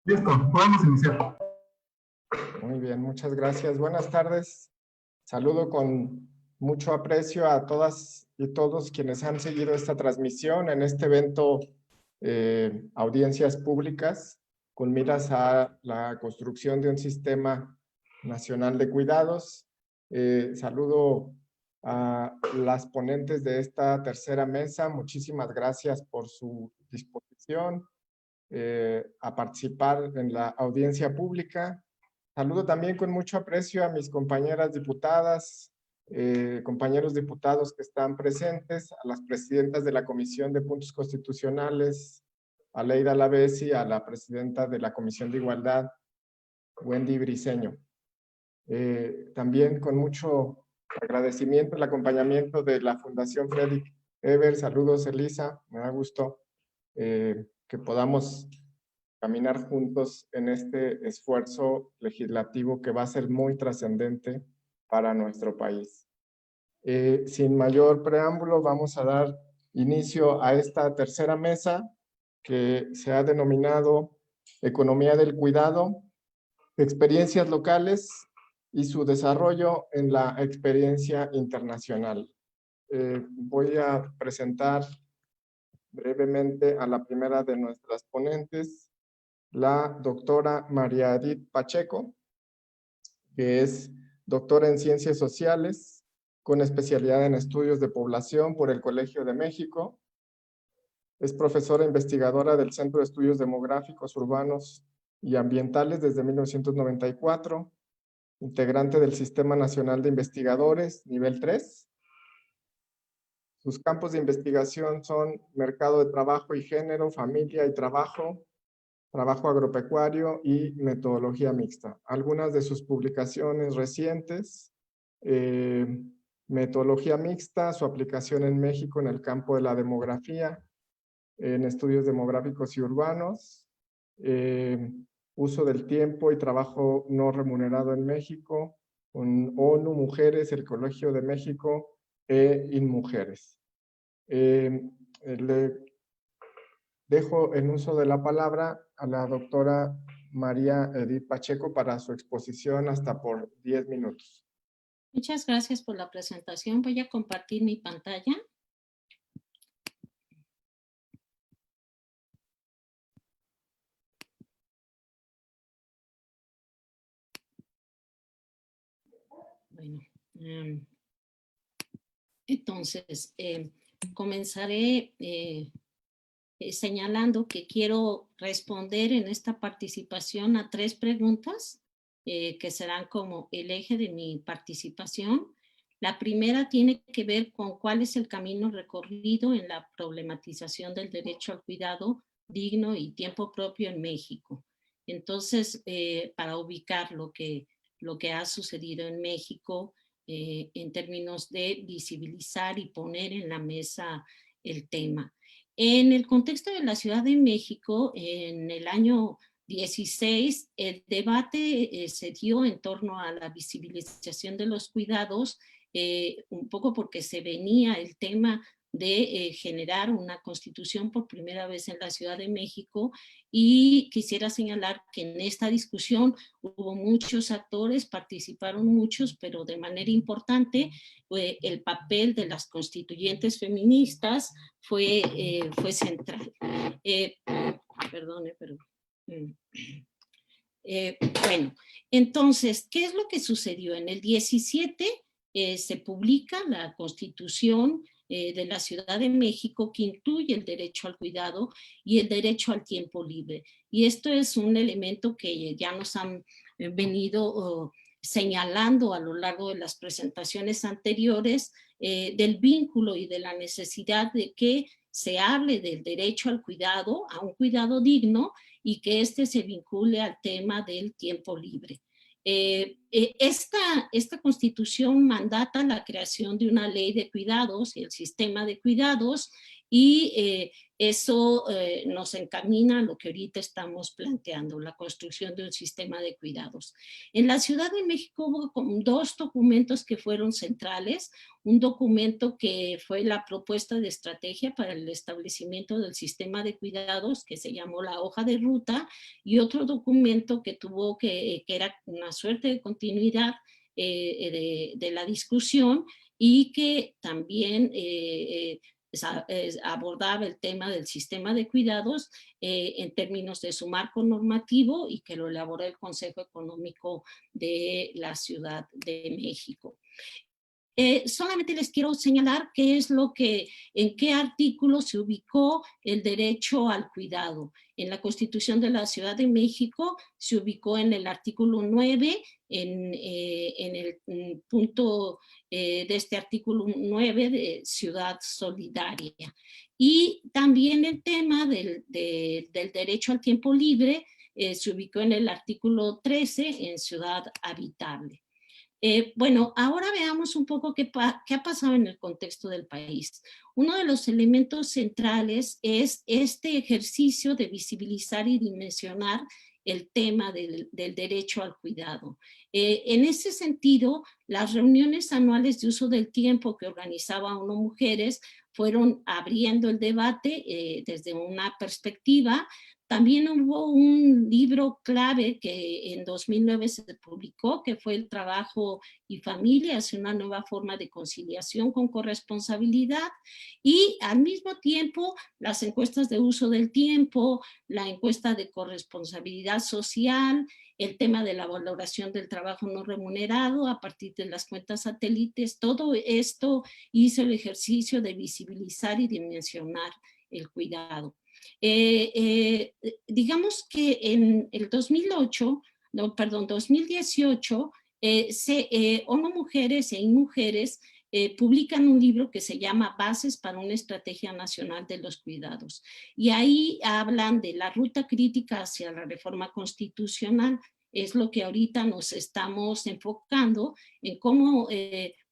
Listo, podemos iniciar. Muy bien, muchas gracias. Buenas tardes. Saludo con mucho aprecio a todas y todos quienes han seguido esta transmisión en este evento Audiencias Públicas con miras a la construcción de un sistema nacional de cuidados. Saludo a las ponentes de esta tercera mesa. Muchísimas gracias por su disposición a participar en la audiencia pública. Saludo también con mucho aprecio a mis compañeras diputadas, compañeros diputados que están presentes, a las presidentas de la Comisión de Puntos Constitucionales, a Leida Lavesi, a la presidenta de la Comisión de Igualdad, Wendy Briceño. También con mucho agradecimiento el acompañamiento de la Fundación Frederick Ebert. Saludos, Elisa, me da gusto que podamos caminar juntos en este esfuerzo legislativo que va a ser muy trascendente para nuestro país. Sin mayor preámbulo, vamos a dar inicio a esta tercera mesa que se ha denominado Economía del Cuidado, experiencias locales y su desarrollo en la experiencia internacional. Voy a presentar brevemente a la primera de nuestras ponentes, la doctora María Edith Pacheco, que es doctora en Ciencias Sociales, con especialidad en Estudios de Población por el Colegio de México. Es profesora investigadora del Centro de Estudios Demográficos, Urbanos y Ambientales desde 1994, integrante del Sistema Nacional de Investigadores, nivel 3. Sus campos de investigación son mercado de trabajo y género, familia y trabajo agropecuario y metodología mixta. Algunas de sus publicaciones recientes, metodología mixta, su aplicación en México en el campo de la demografía, en estudios demográficos y urbanos, uso del tiempo y trabajo no remunerado en México, con ONU, Mujeres, el Colegio de México e InMujeres. Le dejo en uso de la palabra a la doctora María Edith Pacheco para su exposición hasta por 10 minutos. Muchas gracias por la presentación. Voy a compartir mi pantalla. Bueno, entonces comenzaré señalando que quiero responder en esta participación a 3 preguntas que serán como el eje de mi participación. La primera tiene que ver con cuál es el camino recorrido en la problematización del derecho al cuidado digno y tiempo propio en México. Entonces, para ubicar lo que ha sucedido en México en términos de visibilizar y poner en la mesa el tema. En el contexto de la Ciudad de México, en el año 16, el debate se dio en torno a la visibilización de los cuidados, un poco porque se venía el tema de generar una constitución por primera vez en la Ciudad de México, y quisiera señalar que en esta discusión hubo muchos actores, participaron muchos, pero de manera importante el papel de las constituyentes feministas fue central. Perdone, pero... bueno, entonces, ¿qué es lo que sucedió? En el 17 se publica la Constitución de la Ciudad de México, que incluye el derecho al cuidado y el derecho al tiempo libre. Y esto es un elemento que ya nos han venido señalando a lo largo de las presentaciones anteriores, del vínculo y de la necesidad de que se hable del derecho al cuidado, a un cuidado digno, y que este se vincule al tema del tiempo libre. Esta Constitución mandata la creación de una ley de cuidados y el sistema de cuidados, y eso nos encamina a lo que ahorita estamos planteando, la construcción de un sistema de cuidados. En la Ciudad de México hubo dos documentos que fueron centrales, un documento que fue la propuesta de estrategia para el establecimiento del sistema de cuidados, que se llamó la hoja de ruta, y otro documento que que era una suerte de continuidad de la discusión y que también abordaba el tema del sistema de cuidados en términos de su marco normativo y que lo elaboró el Consejo Económico de la Ciudad de México. Solamente les quiero señalar qué es en qué artículo se ubicó el derecho al cuidado. En la Constitución de la Ciudad de México se ubicó en el artículo 9, en el punto de este artículo 9 de ciudad solidaria. Y también el tema del derecho al tiempo libre se ubicó en el artículo 13 en ciudad habitable. Bueno, ahora veamos un poco qué ha pasado en el contexto del país. Uno de los elementos centrales es este ejercicio de visibilizar y dimensionar el tema del derecho al cuidado. En ese sentido, las reuniones anuales de uso del tiempo que organizaba ONU Mujeres fueron abriendo el debate desde una perspectiva. También hubo un libro clave que en 2009 se publicó, que fue El trabajo y familia, hacia una nueva forma de conciliación con corresponsabilidad, y al mismo tiempo las encuestas de uso del tiempo, la encuesta de corresponsabilidad social, el tema de la valoración del trabajo no remunerado a partir de las cuentas satélites. Todo esto hizo el ejercicio de visibilizar y dimensionar el cuidado. Digamos que en el 2018, ONU Mujeres e InMujeres publican un libro que se llama Bases para una Estrategia Nacional de los Cuidados. Y ahí hablan de la ruta crítica hacia la reforma constitucional. Es lo que ahorita nos estamos enfocando en cómo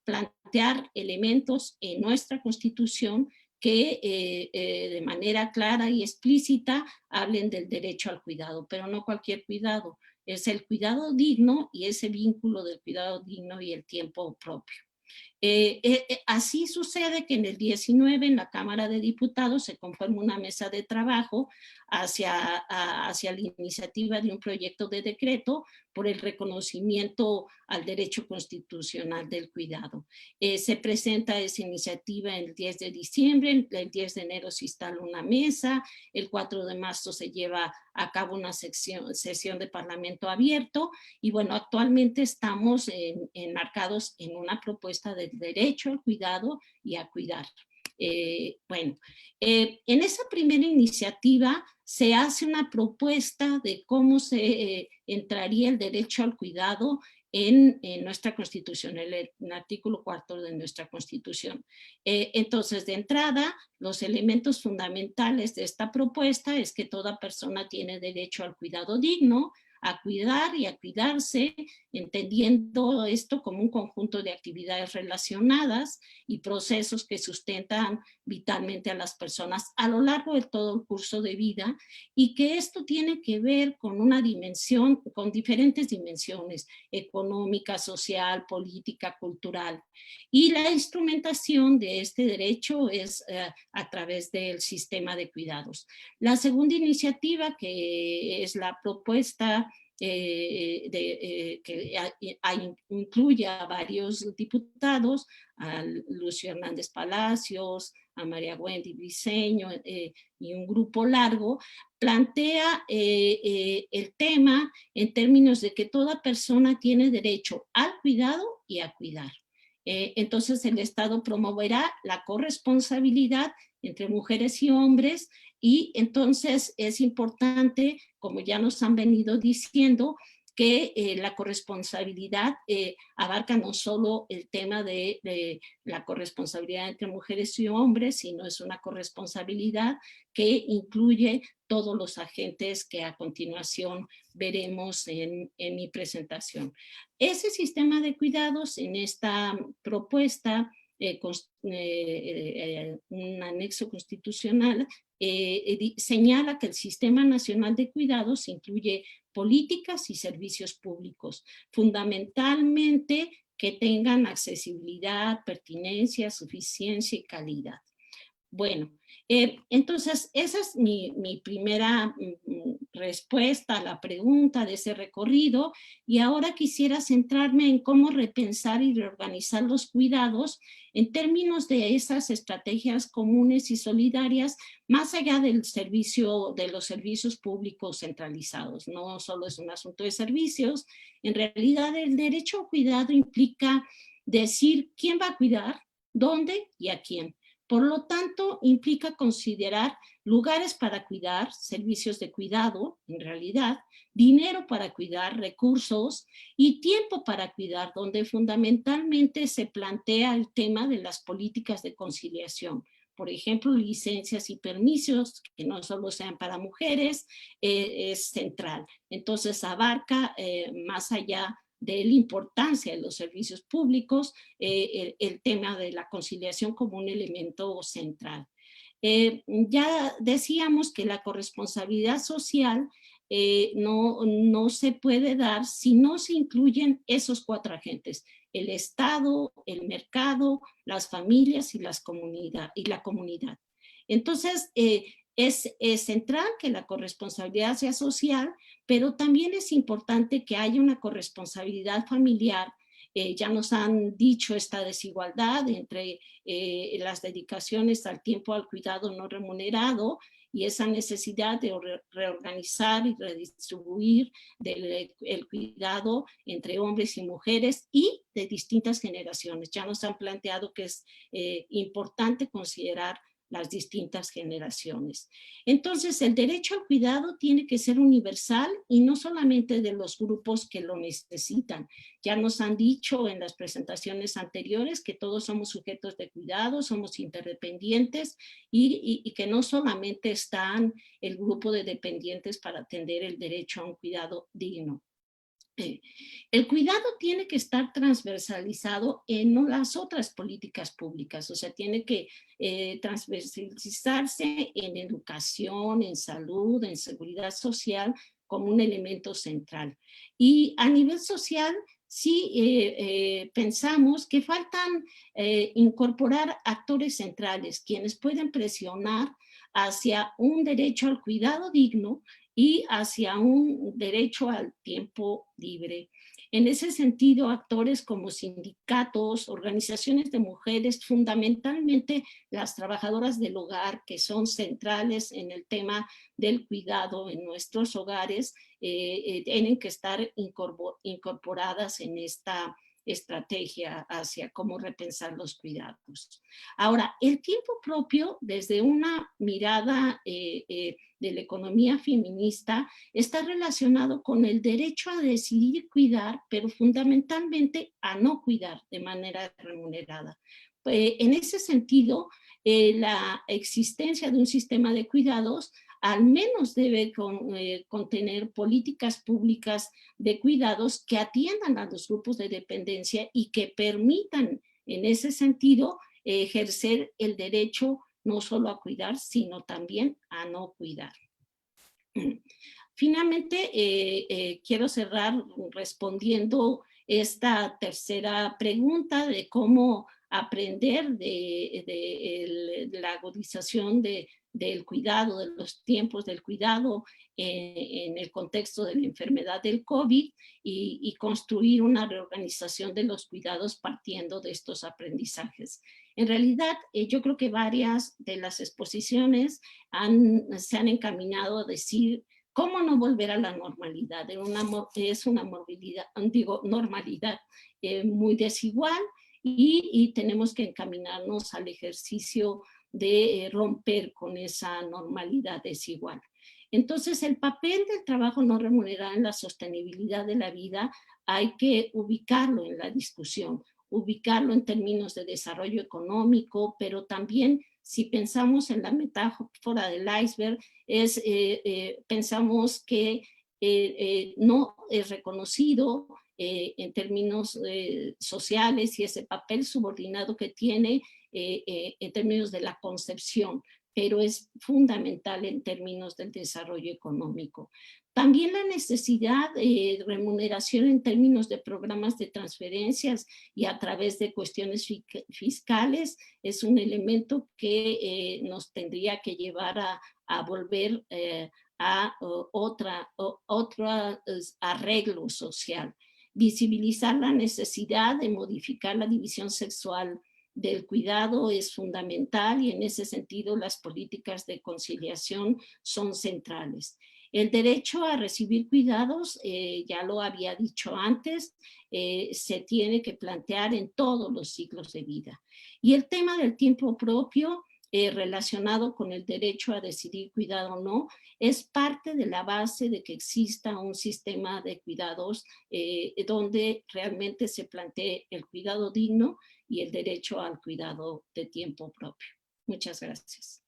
plantear elementos en nuestra Constitución que de manera clara y explícita hablen del derecho al cuidado, pero no cualquier cuidado, es el cuidado digno y ese vínculo del cuidado digno y el tiempo propio. Así sucede que en el 19 en la Cámara de Diputados se conforma una mesa de trabajo hacia la iniciativa de un proyecto de decreto por el reconocimiento al derecho constitucional del cuidado. Se presenta esa iniciativa el 10 de diciembre, el 10 de enero se instala una mesa, el 4 de marzo se lleva a cabo una sesión de Parlamento abierto y bueno, actualmente estamos enmarcados en una propuesta del derecho al cuidado y a cuidar. En esa primera iniciativa se hace una propuesta de cómo se entraría el derecho al cuidado en nuestra Constitución, el artículo 4 de nuestra Constitución. Entonces, de entrada, los elementos fundamentales de esta propuesta es que toda persona tiene derecho al cuidado digno, a cuidar y a cuidarse, entendiendo esto como un conjunto de actividades relacionadas y procesos que sustentan vitalmente a las personas a lo largo de todo el curso de vida, y que esto tiene que ver con una dimensión, con diferentes dimensiones, económica, social, política, cultural. Y la instrumentación de este derecho es a través del sistema de cuidados. La segunda iniciativa, que es la propuesta que incluye a varios diputados, a Lucio Hernández Palacios, a María Wendy Briceño y un grupo largo, plantea el tema en términos de que toda persona tiene derecho al cuidado y a cuidar. Entonces el Estado promoverá la corresponsabilidad entre mujeres y hombres y entonces es importante, como ya nos han venido diciendo, que la corresponsabilidad abarca no solo el tema de la corresponsabilidad entre mujeres y hombres, sino es una corresponsabilidad que incluye todos los agentes que a continuación veremos en mi presentación. Ese sistema de cuidados en esta propuesta un anexo constitucional, señala que el Sistema Nacional de Cuidados incluye políticas y servicios públicos, fundamentalmente que tengan accesibilidad, pertinencia, suficiencia y calidad. Bueno, entonces esa es mi primera respuesta a la pregunta de ese recorrido, y ahora quisiera centrarme en cómo repensar y reorganizar los cuidados en términos de esas estrategias comunes y solidarias más allá del servicio, de los servicios públicos centralizados. No solo es un asunto de servicios, en realidad el derecho a cuidado implica decir quién va a cuidar, dónde y a quién. Por lo tanto, implica considerar lugares para cuidar, servicios de cuidado, en realidad, dinero para cuidar, recursos y tiempo para cuidar, donde fundamentalmente se plantea el tema de las políticas de conciliación. Por ejemplo, licencias y permisos, que no solo sean para mujeres, es central. Entonces, abarca más allá de la importancia de los servicios públicos, el tema de la conciliación como un elemento central. Ya decíamos que la corresponsabilidad social no se puede dar si no se incluyen esos cuatro agentes: el Estado, el mercado, las familias y la comunidad. Entonces, es central que la corresponsabilidad sea social, pero también es importante que haya una corresponsabilidad familiar. Ya nos han dicho esta desigualdad entre las dedicaciones al tiempo al cuidado no remunerado y esa necesidad de reorganizar y redistribuir el cuidado entre hombres y mujeres y de distintas generaciones. Ya nos han planteado que es importante considerar las distintas generaciones. Entonces, el derecho al cuidado tiene que ser universal y no solamente de los grupos que lo necesitan. Ya nos han dicho en las presentaciones anteriores que todos somos sujetos de cuidado, somos interdependientes y que no solamente están el grupo de dependientes para atender el derecho a un cuidado digno. El cuidado tiene que estar transversalizado en las otras políticas públicas, o sea, tiene que transversalizarse en educación, en salud, en seguridad social, como un elemento central. Y a nivel social, sí pensamos que faltan incorporar actores centrales, quienes pueden presionar hacia un derecho al cuidado digno y hacia un derecho al tiempo libre. En ese sentido, actores como sindicatos, organizaciones de mujeres, fundamentalmente las trabajadoras del hogar, que son centrales en el tema del cuidado en nuestros hogares, tienen que estar incorporadas en esta estrategia hacia cómo repensar los cuidados. Ahora, el tiempo propio, desde una mirada de la economía feminista, está relacionado con el derecho a decidir cuidar, pero fundamentalmente a no cuidar de manera remunerada. En ese sentido, la existencia de un sistema de cuidados al menos debe contener políticas públicas de cuidados que atiendan a los grupos de dependencia y que permitan, en ese sentido, ejercer el derecho no solo a cuidar, sino también a no cuidar. Finalmente, quiero cerrar respondiendo esta tercera pregunta de cómo aprender de la agudización del cuidado, de los tiempos del cuidado en el contexto de la enfermedad del COVID y construir una reorganización de los cuidados partiendo de estos aprendizajes. En realidad, yo creo que varias de las exposiciones se han encaminado a decir cómo no volver a la normalidad. Es una normalidad muy desigual y tenemos que encaminarnos al ejercicio de romper con esa normalidad desigual. Entonces, el papel del trabajo no remunerado en la sostenibilidad de la vida hay que ubicarlo en la discusión, ubicarlo en términos de desarrollo económico, pero también si pensamos en la metáfora del iceberg, pensamos que no es reconocido en términos sociales y ese papel subordinado que tiene en términos de la concepción, pero es fundamental en términos del desarrollo económico. También la necesidad de remuneración en términos de programas de transferencias y a través de cuestiones fiscales es un elemento que nos tendría que llevar a volver a otro arreglo social. Visibilizar la necesidad de modificar la división sexual del cuidado es fundamental y en ese sentido las políticas de conciliación son centrales. El derecho a recibir cuidados, ya lo había dicho antes, se tiene que plantear en todos los ciclos de vida. Y el tema del tiempo propio, relacionado con el derecho a decidir cuidado o no, es parte de la base de que exista un sistema de cuidados donde realmente se plantee el cuidado digno y el derecho al cuidado de tiempo propio. Muchas gracias.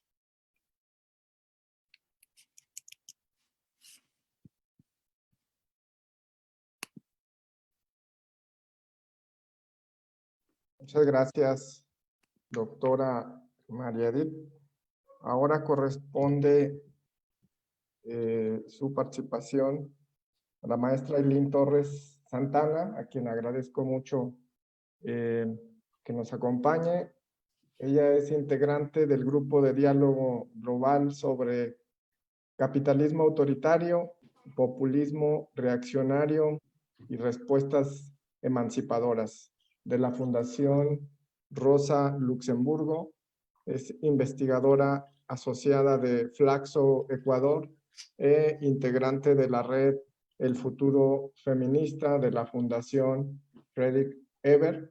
Muchas gracias, doctora María Edith. Ahora corresponde su participación a la maestra Eileen Torres Santana, a quien agradezco mucho que nos acompañe. Ella es integrante del grupo de diálogo global sobre capitalismo autoritario, populismo reaccionario y respuestas emancipadoras de la Fundación Rosa Luxemburgo. Es investigadora asociada de Flaxo Ecuador e integrante de la red El Futuro Feminista de la Fundación Frederick Ebert.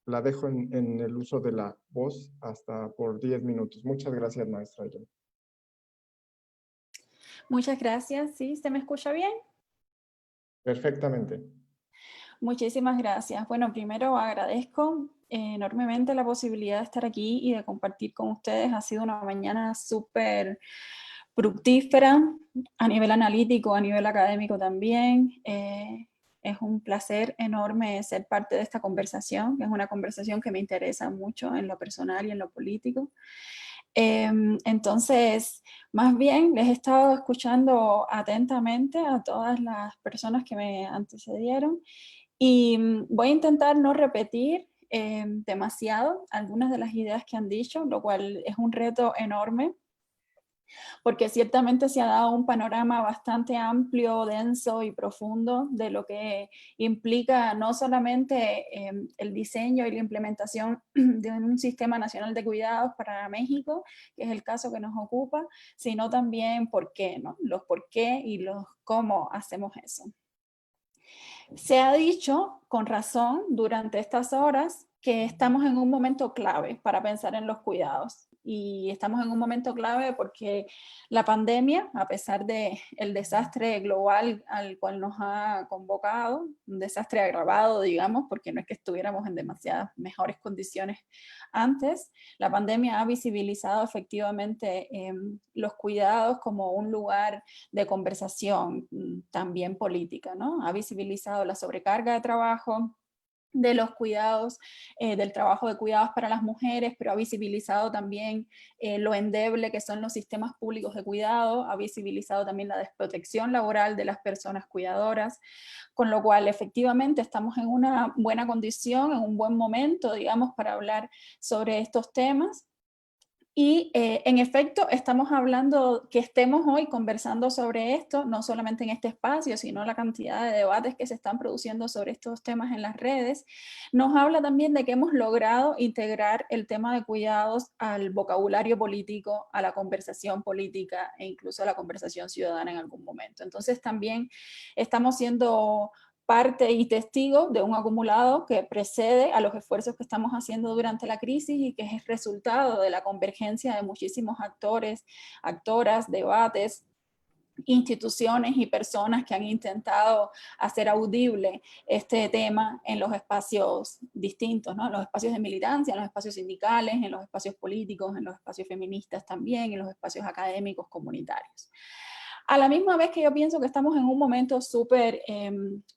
La dejo en el uso de la voz hasta por 10 minutos. Muchas gracias, maestra. Muchas gracias. ¿Sí? ¿Se me escucha bien? Perfectamente. Muchísimas gracias. Bueno, primero agradezco enormemente la posibilidad de estar aquí y de compartir con ustedes. Ha sido una mañana súper fructífera a nivel analítico, a nivel académico también. Es un placer enorme ser parte de esta conversación, que es una conversación que me interesa mucho en lo personal y en lo político. Entonces, más bien les he estado escuchando atentamente a todas las personas que me antecedieron y voy a intentar no repetir demasiado algunas de las ideas que han dicho, lo cual es un reto enorme, porque ciertamente se ha dado un panorama bastante amplio, denso y profundo de lo que implica no solamente el diseño y la implementación de un sistema nacional de cuidados para México, que es el caso que nos ocupa, sino también por qué, ¿no? Los por qué y los cómo hacemos eso. Se ha dicho, con razón, durante estas horas, que estamos en un momento clave para pensar en los cuidados. Y estamos en un momento clave porque la pandemia, a pesar del desastre global al cual nos ha convocado, un desastre agravado, digamos, porque no es que estuviéramos en demasiadas mejores condiciones antes, la pandemia ha visibilizado efectivamente los cuidados como un lugar de conversación también política, ¿no? Ha visibilizado la sobrecarga de trabajo, de los cuidados, del trabajo de cuidados para las mujeres, pero ha visibilizado también lo endeble que son los sistemas públicos de cuidado, ha visibilizado también la desprotección laboral de las personas cuidadoras, con lo cual efectivamente estamos en una buena condición, en un buen momento, digamos, para hablar sobre estos temas. Y en efecto, estamos hablando, que estemos hoy conversando sobre esto, no solamente en este espacio, sino la cantidad de debates que se están produciendo sobre estos temas en las redes, nos habla también de que hemos logrado integrar el tema de cuidados al vocabulario político, a la conversación política e incluso a la conversación ciudadana en algún momento. Entonces también estamos siendo parte y testigo de un acumulado que precede a los esfuerzos que estamos haciendo durante la crisis y que es el resultado de la convergencia de muchísimos actores, actoras, debates, instituciones y personas que han intentado hacer audible este tema en los espacios distintos, ¿no? En los espacios de militancia, en los espacios sindicales, en los espacios políticos, en los espacios feministas también, en los espacios académicos comunitarios. A la misma vez que yo pienso que estamos en un momento súper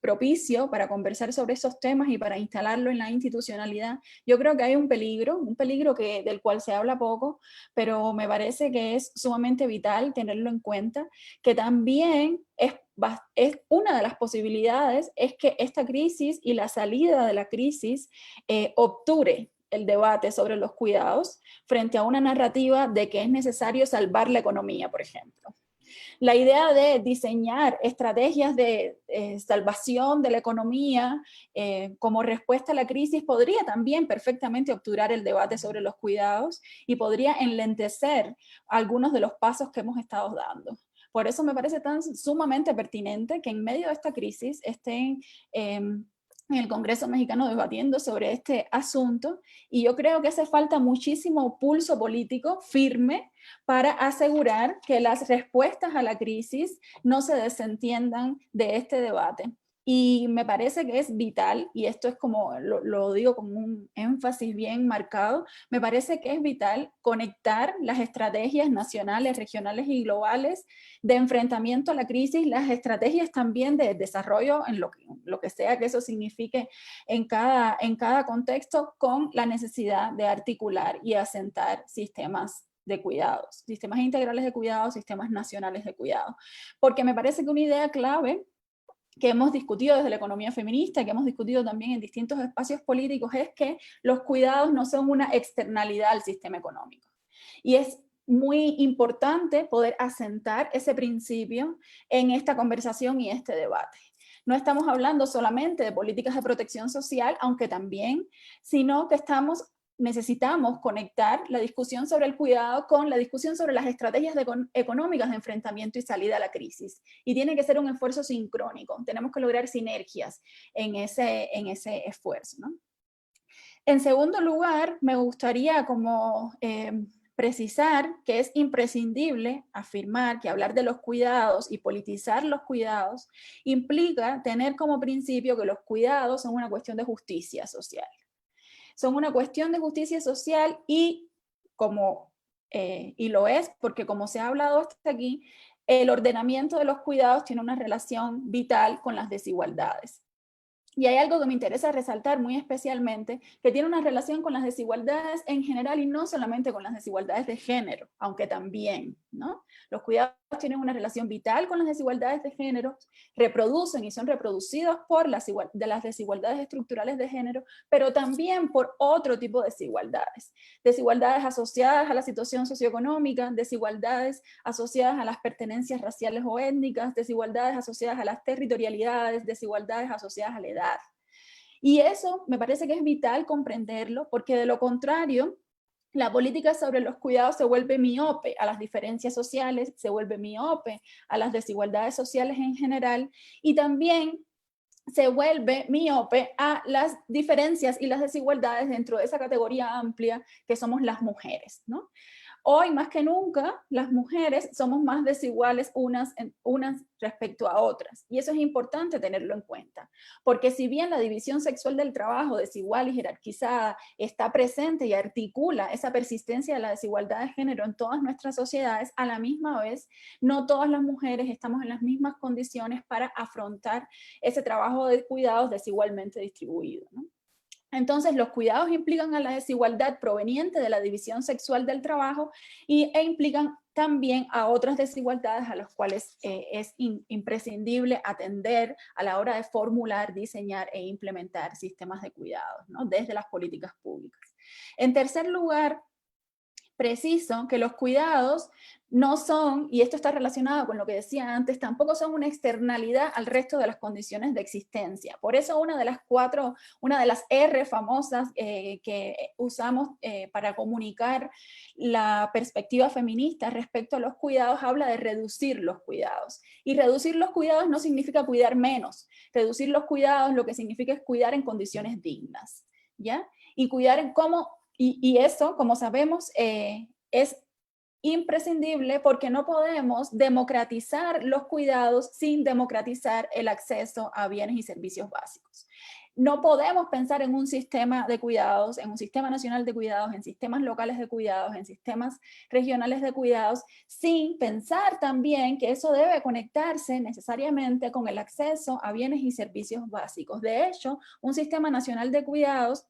propicio para conversar sobre esos temas y para instalarlo en la institucionalidad, yo creo que hay un peligro del cual se habla poco, pero me parece que es sumamente vital tenerlo en cuenta, que también es una de las posibilidades es que esta crisis y la salida de la crisis obture el debate sobre los cuidados frente a una narrativa de que es necesario salvar la economía, por ejemplo. La idea de diseñar estrategias de salvación de la economía como respuesta a la crisis podría también perfectamente obturar el debate sobre los cuidados y podría enlentecer algunos de los pasos que hemos estado dando. Por eso me parece tan sumamente pertinente que en medio de esta crisis estén en el Congreso mexicano debatiendo sobre este asunto, y yo creo que hace falta muchísimo pulso político firme para asegurar que las respuestas a la crisis no se desentiendan de este debate. Y me parece que es vital, y esto es como, lo digo con un énfasis bien marcado, me parece que es vital conectar las estrategias nacionales, regionales y globales de enfrentamiento a la crisis, las estrategias también de desarrollo en lo que sea que eso signifique en cada contexto, con la necesidad de articular y asentar sistemas de cuidados, sistemas integrales de cuidados, sistemas nacionales de cuidado. Porque me parece que una idea clave que hemos discutido desde la economía feminista, que hemos discutido también en distintos espacios políticos, es que los cuidados no son una externalidad al sistema económico. Y es muy importante poder asentar ese principio en esta conversación y este debate. No estamos hablando solamente de políticas de protección social, aunque también, sino que necesitamos conectar la discusión sobre el cuidado con la discusión sobre las estrategias económicas de enfrentamiento y salida a la crisis. Y tiene que ser un esfuerzo sincrónico. Tenemos que lograr sinergias en ese esfuerzo, ¿no? En segundo lugar, me gustaría precisar que es imprescindible afirmar que hablar de los cuidados y politizar los cuidados implica tener como principio que los cuidados son una cuestión de justicia social. Son una cuestión de justicia social y lo es porque, como se ha hablado hasta aquí, el ordenamiento de los cuidados tiene una relación vital con las desigualdades. Y hay algo que me interesa resaltar muy especialmente, que tiene una relación con las desigualdades en general y no solamente con las desigualdades de género, aunque también, ¿no? Los cuidados tienen una relación vital con las desigualdades de género, reproducen y son reproducidos por las desigualdades estructurales de género, pero también por otro tipo de desigualdades. Desigualdades asociadas a la situación socioeconómica, desigualdades asociadas a las pertenencias raciales o étnicas, desigualdades asociadas a las territorialidades, desigualdades asociadas a la edad. Y eso me parece que es vital comprenderlo, porque de lo contrario, la política sobre los cuidados se vuelve miope a las diferencias sociales, se vuelve miope a las desigualdades sociales en general, y también se vuelve miope a las diferencias y las desigualdades dentro de esa categoría amplia que somos las mujeres, ¿no? Hoy más que nunca las mujeres somos más desiguales unas respecto a otras, y eso es importante tenerlo en cuenta, porque si bien la división sexual del trabajo desigual y jerarquizada está presente y articula esa persistencia de la desigualdad de género en todas nuestras sociedades, a la misma vez no todas las mujeres estamos en las mismas condiciones para afrontar ese trabajo de cuidados desigualmente distribuido, ¿no? Entonces, los cuidados implican a la desigualdad proveniente de la división sexual del trabajo e implican también a otras desigualdades a las cuales es imprescindible atender a la hora de formular, diseñar e implementar sistemas de cuidados, ¿no? Desde las políticas públicas. En tercer lugar, preciso que los cuidados no son, y esto está relacionado con lo que decía antes, tampoco son una externalidad al resto de las condiciones de existencia. Por eso una de las R famosas que usamos para comunicar la perspectiva feminista respecto a los cuidados habla de reducir los cuidados. Y reducir los cuidados no significa cuidar menos. Reducir los cuidados lo que significa es cuidar en condiciones dignas, ¿ya? Y cuidar en cómo. Y eso, como sabemos, es imprescindible porque no podemos democratizar los cuidados sin democratizar el acceso a bienes y servicios básicos. no podemos pensar en un sistema de cuidados, en un sistema nacional de cuidados, en sistemas locales de cuidados, en sistemas regionales de cuidados, sin pensar también que eso debe conectarse necesariamente con el acceso a bienes y servicios básicos. De hecho, un sistema nacional de cuidados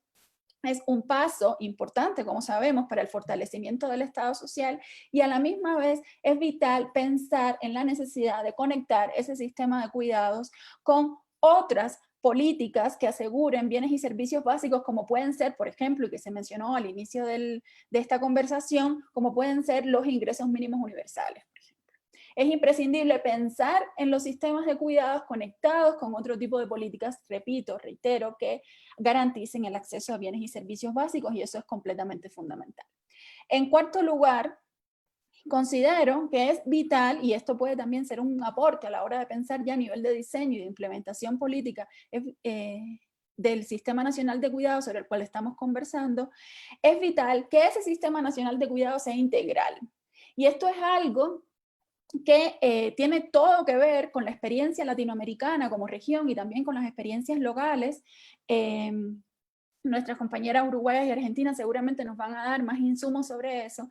es un paso importante, como sabemos, para el fortalecimiento del Estado social, y a la misma vez es vital pensar en la necesidad de conectar ese sistema de cuidados con otras políticas que aseguren bienes y servicios básicos, como pueden ser, por ejemplo, y que se mencionó al inicio de esta conversación, como pueden ser los ingresos mínimos universales. Es imprescindible pensar en los sistemas de cuidados conectados con otro tipo de políticas, repito, reitero, que garanticen el acceso a bienes y servicios básicos, y eso es completamente fundamental. En cuarto lugar, considero que es vital, y esto puede también ser un aporte a la hora de pensar ya a nivel de diseño y de implementación política del Sistema Nacional de Cuidados sobre el cual estamos conversando, es vital que ese Sistema Nacional de Cuidados sea integral. Y esto es algo que tiene todo que ver con la experiencia latinoamericana como región y también con las experiencias locales. Nuestras compañeras uruguayas y argentinas seguramente nos van a dar más insumos sobre eso.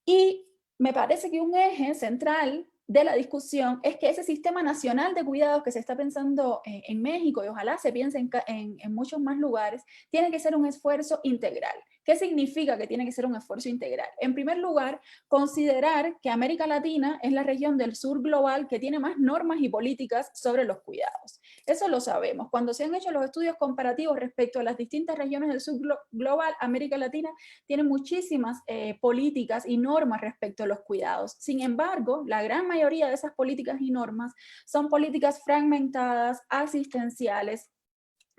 Y me parece que un eje central de la discusión es que ese sistema nacional de cuidados que se está pensando en México, y ojalá se piense en muchos más lugares, tiene que ser un esfuerzo integral. ¿Qué significa que tiene que ser un esfuerzo integral? En primer lugar, considerar que América Latina es la región del sur global que tiene más normas y políticas sobre los cuidados. Eso lo sabemos. Cuando se han hecho los estudios comparativos respecto a las distintas regiones del sur global, América Latina tiene muchísimas políticas y normas respecto a los cuidados. Sin embargo, la gran mayoría de esas políticas y normas son políticas fragmentadas, asistenciales,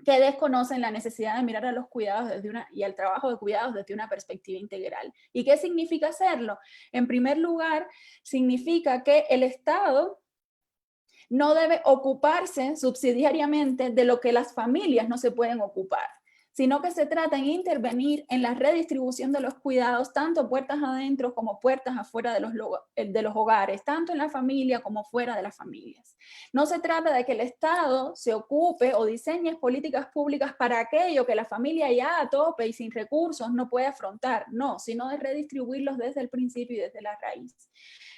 que desconocen la necesidad de mirar a los cuidados y al trabajo de cuidados desde una perspectiva integral. ¿Y qué significa hacerlo? En primer lugar, significa que el Estado no debe ocuparse subsidiariamente de lo que las familias no se pueden ocupar, sino que se trata de intervenir en la redistribución de los cuidados, tanto puertas adentro como puertas afuera de los hogares, tanto en la familia como fuera de las familias. No se trata de que el Estado se ocupe o diseñe políticas públicas para aquello que la familia ya a tope y sin recursos no puede afrontar, no, sino de redistribuirlos desde el principio y desde la raíz.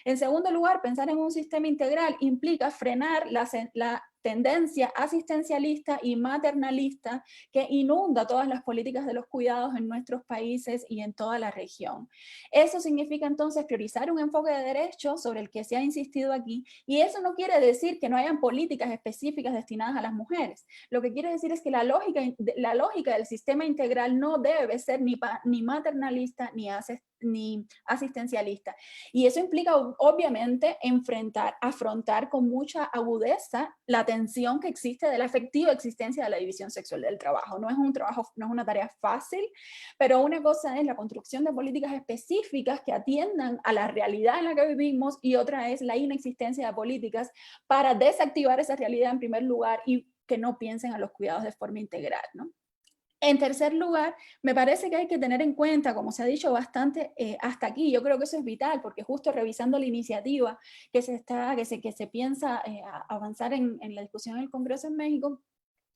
En segundo lugar, pensar en un sistema integral implica frenar la tendencia asistencialista y maternalista que inunda todas las políticas de los cuidados en nuestros países y en toda la región. Eso significa entonces priorizar un enfoque de derechos sobre el que se ha insistido aquí, y eso no quiere decir que no hayan políticas específicas destinadas a las mujeres. Lo que quiere decir es que la lógica del sistema integral no debe ser ni maternalista ni asistencialista. Y eso implica obviamente afrontar con mucha agudeza la tensión que existe de la efectiva existencia de la división sexual del trabajo. No es una tarea fácil, pero una cosa es la construcción de políticas específicas que atiendan a la realidad en la que vivimos, y otra es la inexistencia de políticas para desactivar esa realidad en primer lugar y que no piensen a los cuidados de forma integral, ¿no? En tercer lugar, me parece que hay que tener en cuenta, como se ha dicho bastante hasta aquí, yo creo que eso es vital, porque justo revisando la iniciativa que se piensa avanzar en la discusión en el Congreso en México,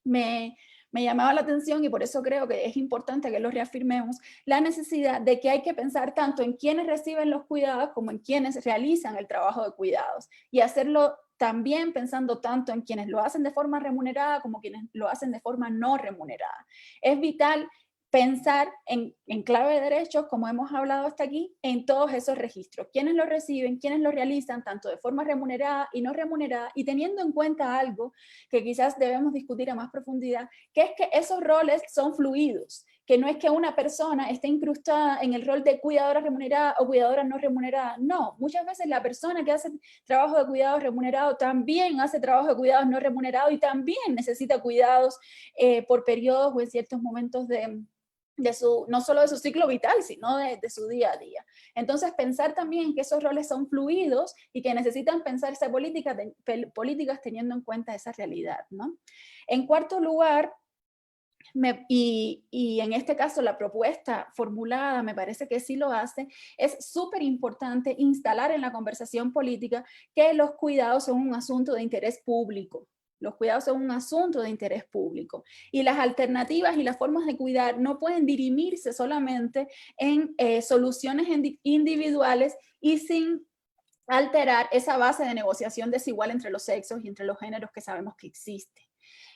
me llamaba la atención, y por eso creo que es importante que lo reafirmemos, la necesidad de que hay que pensar tanto en quienes reciben los cuidados como en quienes realizan el trabajo de cuidados, y hacerlo también pensando tanto en quienes lo hacen de forma remunerada como quienes lo hacen de forma no remunerada. Es vital pensar en clave de derechos, como hemos hablado hasta aquí, en todos esos registros. Quiénes lo reciben, quiénes lo realizan, tanto de forma remunerada y no remunerada, y teniendo en cuenta algo que quizás debemos discutir a más profundidad, que es que esos roles son fluidos, que no es que una persona esté incrustada en el rol de cuidadora remunerada o cuidadora no remunerada. No, muchas veces la persona que hace trabajo de cuidados remunerado también hace trabajo de cuidados no remunerado y también necesita cuidados por periodos o en ciertos momentos no solo de su ciclo vital, sino de su día a día. Entonces, pensar también que esos roles son fluidos y que necesitan pensarse políticas teniendo en cuenta esa realidad, ¿no? En cuarto lugar, y en este caso la propuesta formulada me parece que sí lo hace, es súper importante instalar en la conversación política que los cuidados son un asunto de interés público. Los cuidados son un asunto de interés público y las alternativas y las formas de cuidar no pueden dirimirse solamente en soluciones individuales y sin alterar esa base de negociación desigual entre los sexos y entre los géneros que sabemos que existe.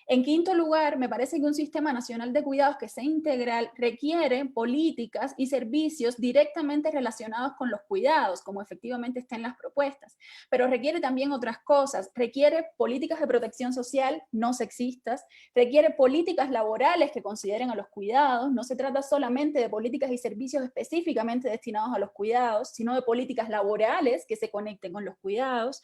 En quinto lugar, me parece que un sistema nacional de cuidados que sea integral requiere políticas y servicios directamente relacionados con los cuidados, como efectivamente está en las propuestas, pero requiere también otras cosas. Requiere políticas de protección social no sexistas, requiere políticas laborales que consideren a los cuidados. No se trata solamente de políticas y servicios específicamente destinados a los cuidados, sino de políticas laborales que se conecten con los cuidados.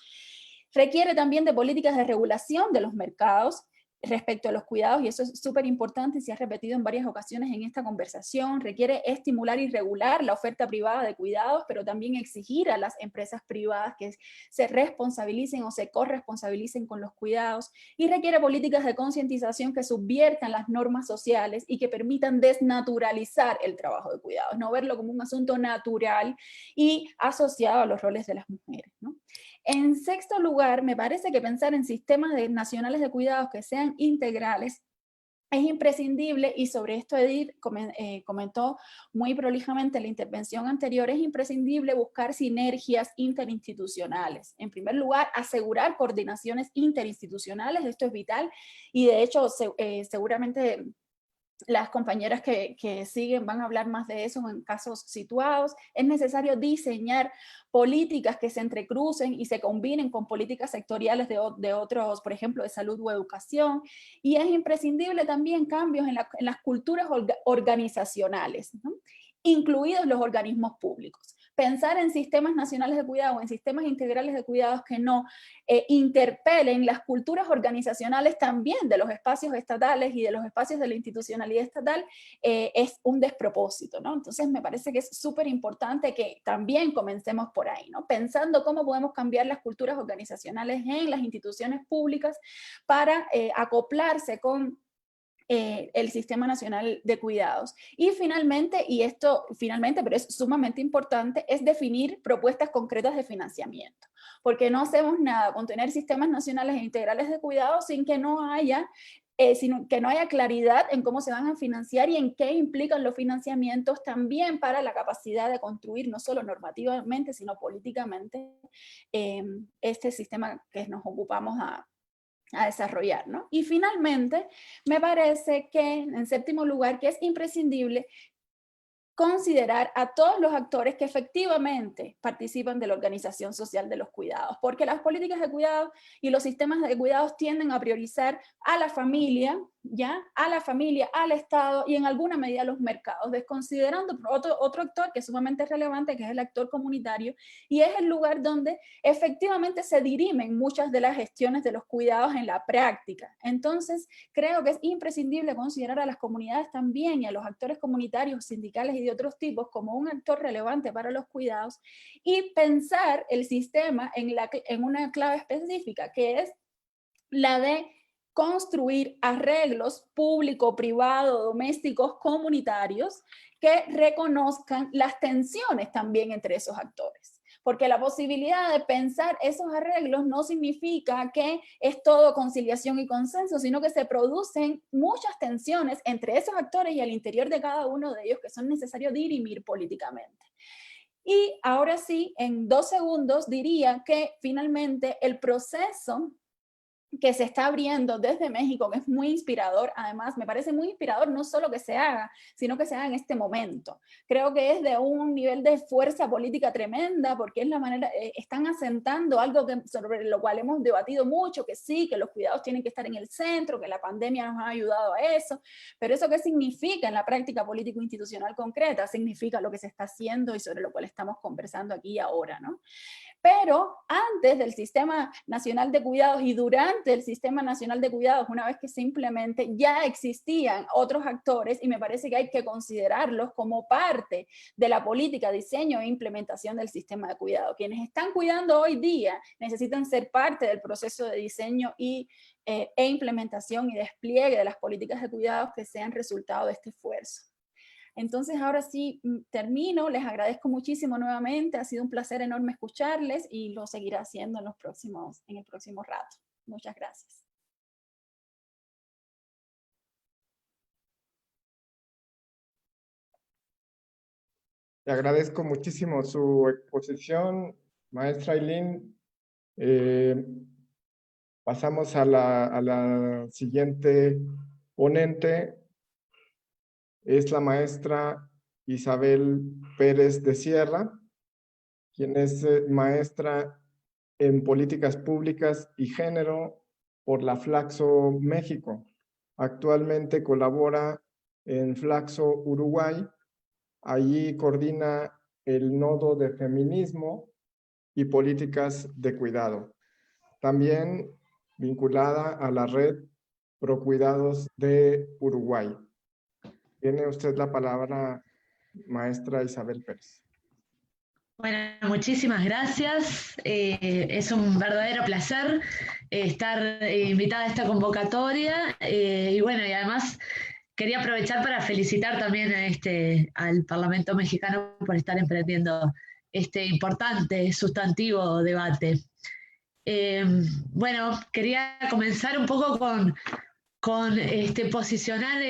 Requiere también de políticas de regulación de los mercados respecto a los cuidados, y eso es súper importante y se ha repetido en varias ocasiones en esta conversación. Requiere estimular y regular la oferta privada de cuidados, pero también exigir a las empresas privadas que se responsabilicen o se corresponsabilicen con los cuidados, y requiere políticas de concientización que subviertan las normas sociales y que permitan desnaturalizar el trabajo de cuidados, no verlo como un asunto natural y asociado a los roles de las mujeres, ¿no? En sexto lugar, me parece que pensar en sistemas nacionales de cuidados que sean integrales es imprescindible, y sobre esto Edith comentó muy prolijamente en la intervención anterior. Es imprescindible buscar sinergias interinstitucionales. En primer lugar, asegurar coordinaciones interinstitucionales, esto es vital, y de hecho seguramente las compañeras que siguen van a hablar más de eso en casos situados. Es necesario diseñar políticas que se entrecrucen y se combinen con políticas sectoriales de otros, por ejemplo, de salud o educación. Y es imprescindible también cambios en las culturas organizacionales, ¿no? Incluidos los organismos públicos. Pensar en sistemas nacionales de cuidado, en sistemas integrales de cuidados que no interpelen las culturas organizacionales también de los espacios estatales y de los espacios de la institucionalidad estatal, es un despropósito, ¿no? Entonces me parece que es súper importante que también comencemos por ahí, ¿no? Pensando cómo podemos cambiar las culturas organizacionales en las instituciones públicas para acoplarse con el Sistema Nacional de Cuidados. Y finalmente, pero es sumamente importante, es definir propuestas concretas de financiamiento, porque no hacemos nada con tener sistemas nacionales e integrales de cuidados sin que no haya claridad en cómo se van a financiar y en qué implican los financiamientos también para la capacidad de construir, no solo normativamente, sino políticamente, este sistema que nos ocupamos a desarrollar, ¿no? Y finalmente, me parece que, en séptimo lugar, que es imprescindible considerar a todos los actores que efectivamente participan de la organización social de los cuidados, porque las políticas de cuidado y los sistemas de cuidados tienden a priorizar a la familia, ¿ya? A la familia, al Estado y en alguna medida a los mercados, desconsiderando otro actor que es sumamente relevante, que es el actor comunitario, y es el lugar donde efectivamente se dirimen muchas de las gestiones de los cuidados en la práctica. Entonces, creo que es imprescindible considerar a las comunidades también y a los actores comunitarios, sindicales y de otros tipos como un actor relevante para los cuidados, y pensar el sistema en una clave específica, que es la de construir arreglos público, privado, domésticos, comunitarios, que reconozcan las tensiones también entre esos actores. Porque la posibilidad de pensar esos arreglos no significa que es todo conciliación y consenso, sino que se producen muchas tensiones entre esos actores y al interior de cada uno de ellos que son necesarios dirimir políticamente. Y ahora sí, en 2 segundos diría que finalmente el proceso que se está abriendo desde México, que es muy inspirador. Además, me parece muy inspirador no solo que se haga, sino que se haga en este momento. Creo que es de un nivel de fuerza política tremenda, porque es la manera, están asentando algo sobre lo cual hemos debatido mucho, que sí, que los cuidados tienen que estar en el centro, que la pandemia nos ha ayudado a eso, pero ¿eso qué significa en la práctica político-institucional concreta? Significa lo que se está haciendo y sobre lo cual estamos conversando aquí y ahora, ¿no? Pero antes del Sistema Nacional de Cuidados y durante el Sistema Nacional de Cuidados, una vez que se implemente, ya existían otros actores y me parece que hay que considerarlos como parte de la política, diseño e implementación del sistema de cuidado. Quienes están cuidando hoy día necesitan ser parte del proceso de diseño e implementación y despliegue de las políticas de cuidados que sean resultado de este esfuerzo. Entonces, ahora sí termino, les agradezco muchísimo nuevamente, ha sido un placer enorme escucharles y lo seguiré haciendo en el próximo rato. Muchas gracias. Le agradezco muchísimo su exposición, maestra Aylin. Pasamos a la siguiente ponente. Es la maestra Isabel Pérez de Sierra, quien es maestra en Políticas Públicas y Género por la Flaxo México. Actualmente colabora en Flaxo Uruguay. Allí coordina el nodo de feminismo y políticas de cuidado. También vinculada a la red Procuidados de Uruguay. Tiene usted la palabra, maestra Isabel Pérez. Bueno, muchísimas gracias. Es un verdadero placer estar invitada a esta convocatoria. Y bueno, y además quería aprovechar para felicitar también al Parlamento mexicano por estar emprendiendo este importante, sustantivo debate. Bueno, quería comenzar un poco con posicionar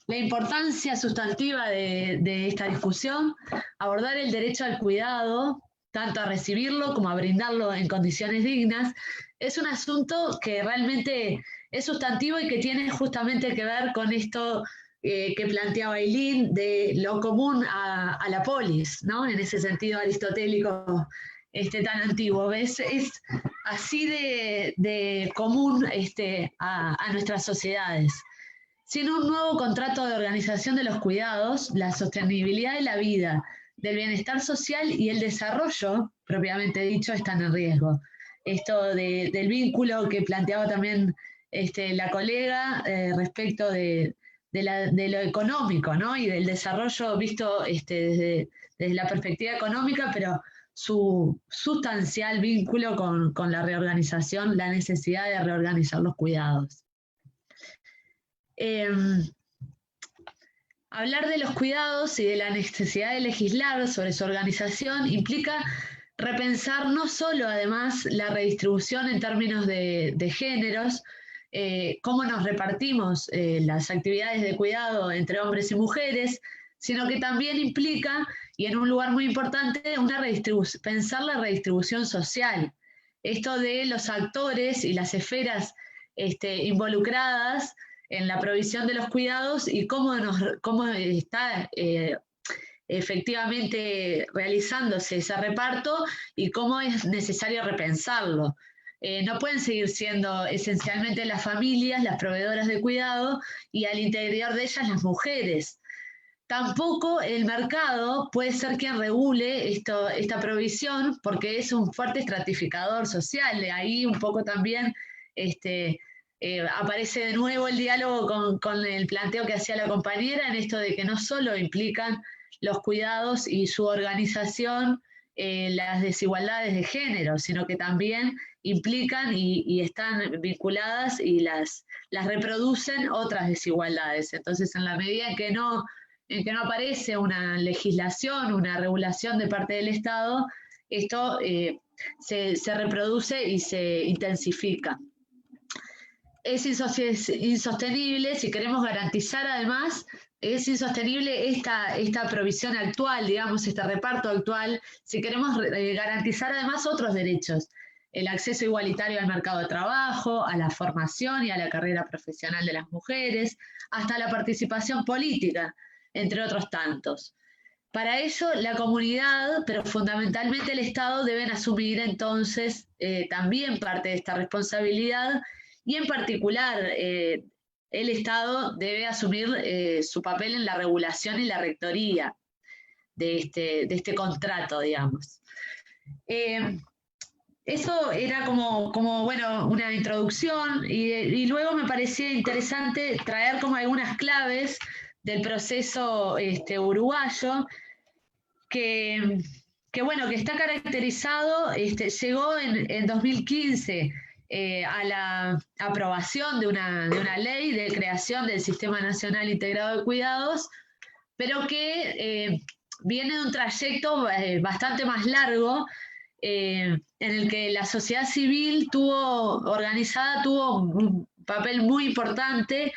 la importancia sustantiva de esta discusión, abordar el derecho al cuidado, tanto a recibirlo como a brindarlo en condiciones dignas. Es un asunto que realmente es sustantivo y que tiene justamente que ver con esto que planteaba Aylin, de lo común a la polis, ¿no? En ese sentido aristotélico tan antiguo. ¿Ves? Es así de común a nuestras sociedades. Sin un nuevo contrato de organización de los cuidados, la sostenibilidad de la vida, del bienestar social y el desarrollo, propiamente dicho, están en riesgo. Esto del vínculo que planteaba también la colega respecto de lo económico, ¿no? Y del desarrollo visto desde la perspectiva económica, pero su sustancial vínculo con la reorganización, la necesidad de reorganizar los cuidados. Hablar de los cuidados y de la necesidad de legislar sobre su organización implica repensar no solo, además, la redistribución en términos de géneros, cómo nos repartimos las actividades de cuidado entre hombres y mujeres, sino que también implica, y en un lugar muy importante, pensar la redistribución social. Esto de los actores y las esferas involucradas en la provisión de los cuidados y cómo está efectivamente realizándose ese reparto y cómo es necesario repensarlo. No pueden seguir siendo esencialmente las familias las proveedoras de cuidado y al interior de ellas las mujeres. Tampoco el mercado puede ser quien regule esta provisión, porque es un fuerte estratificador social. De ahí un poco también aparece de nuevo el diálogo con el planteo que hacía la compañera en esto de que no solo implican los cuidados y su organización las desigualdades de género, sino que también implican y están vinculadas y las reproducen otras desigualdades. Entonces, en la medida en que no aparece una legislación, una regulación de parte del Estado, esto se reproduce y se intensifica. Es insostenible, si queremos garantizar además, es insostenible esta provisión actual, digamos, este reparto actual, si queremos garantizar además otros derechos, el acceso igualitario al mercado de trabajo, a la formación y a la carrera profesional de las mujeres, hasta la participación política, entre otros tantos. Para ello, la comunidad, pero fundamentalmente el Estado, deben asumir entonces también parte de esta responsabilidad. Y en particular, el Estado debe asumir su papel en la regulación y la rectoría de este contrato, digamos. Eso era como bueno, una introducción y luego me parecía interesante traer como algunas claves del proceso uruguayo que está caracterizado, llegó en 2015 a la aprobación de una ley de creación del Sistema Nacional Integrado de Cuidados, pero que viene de un trayecto bastante más largo en el que la sociedad civil tuvo un papel muy importante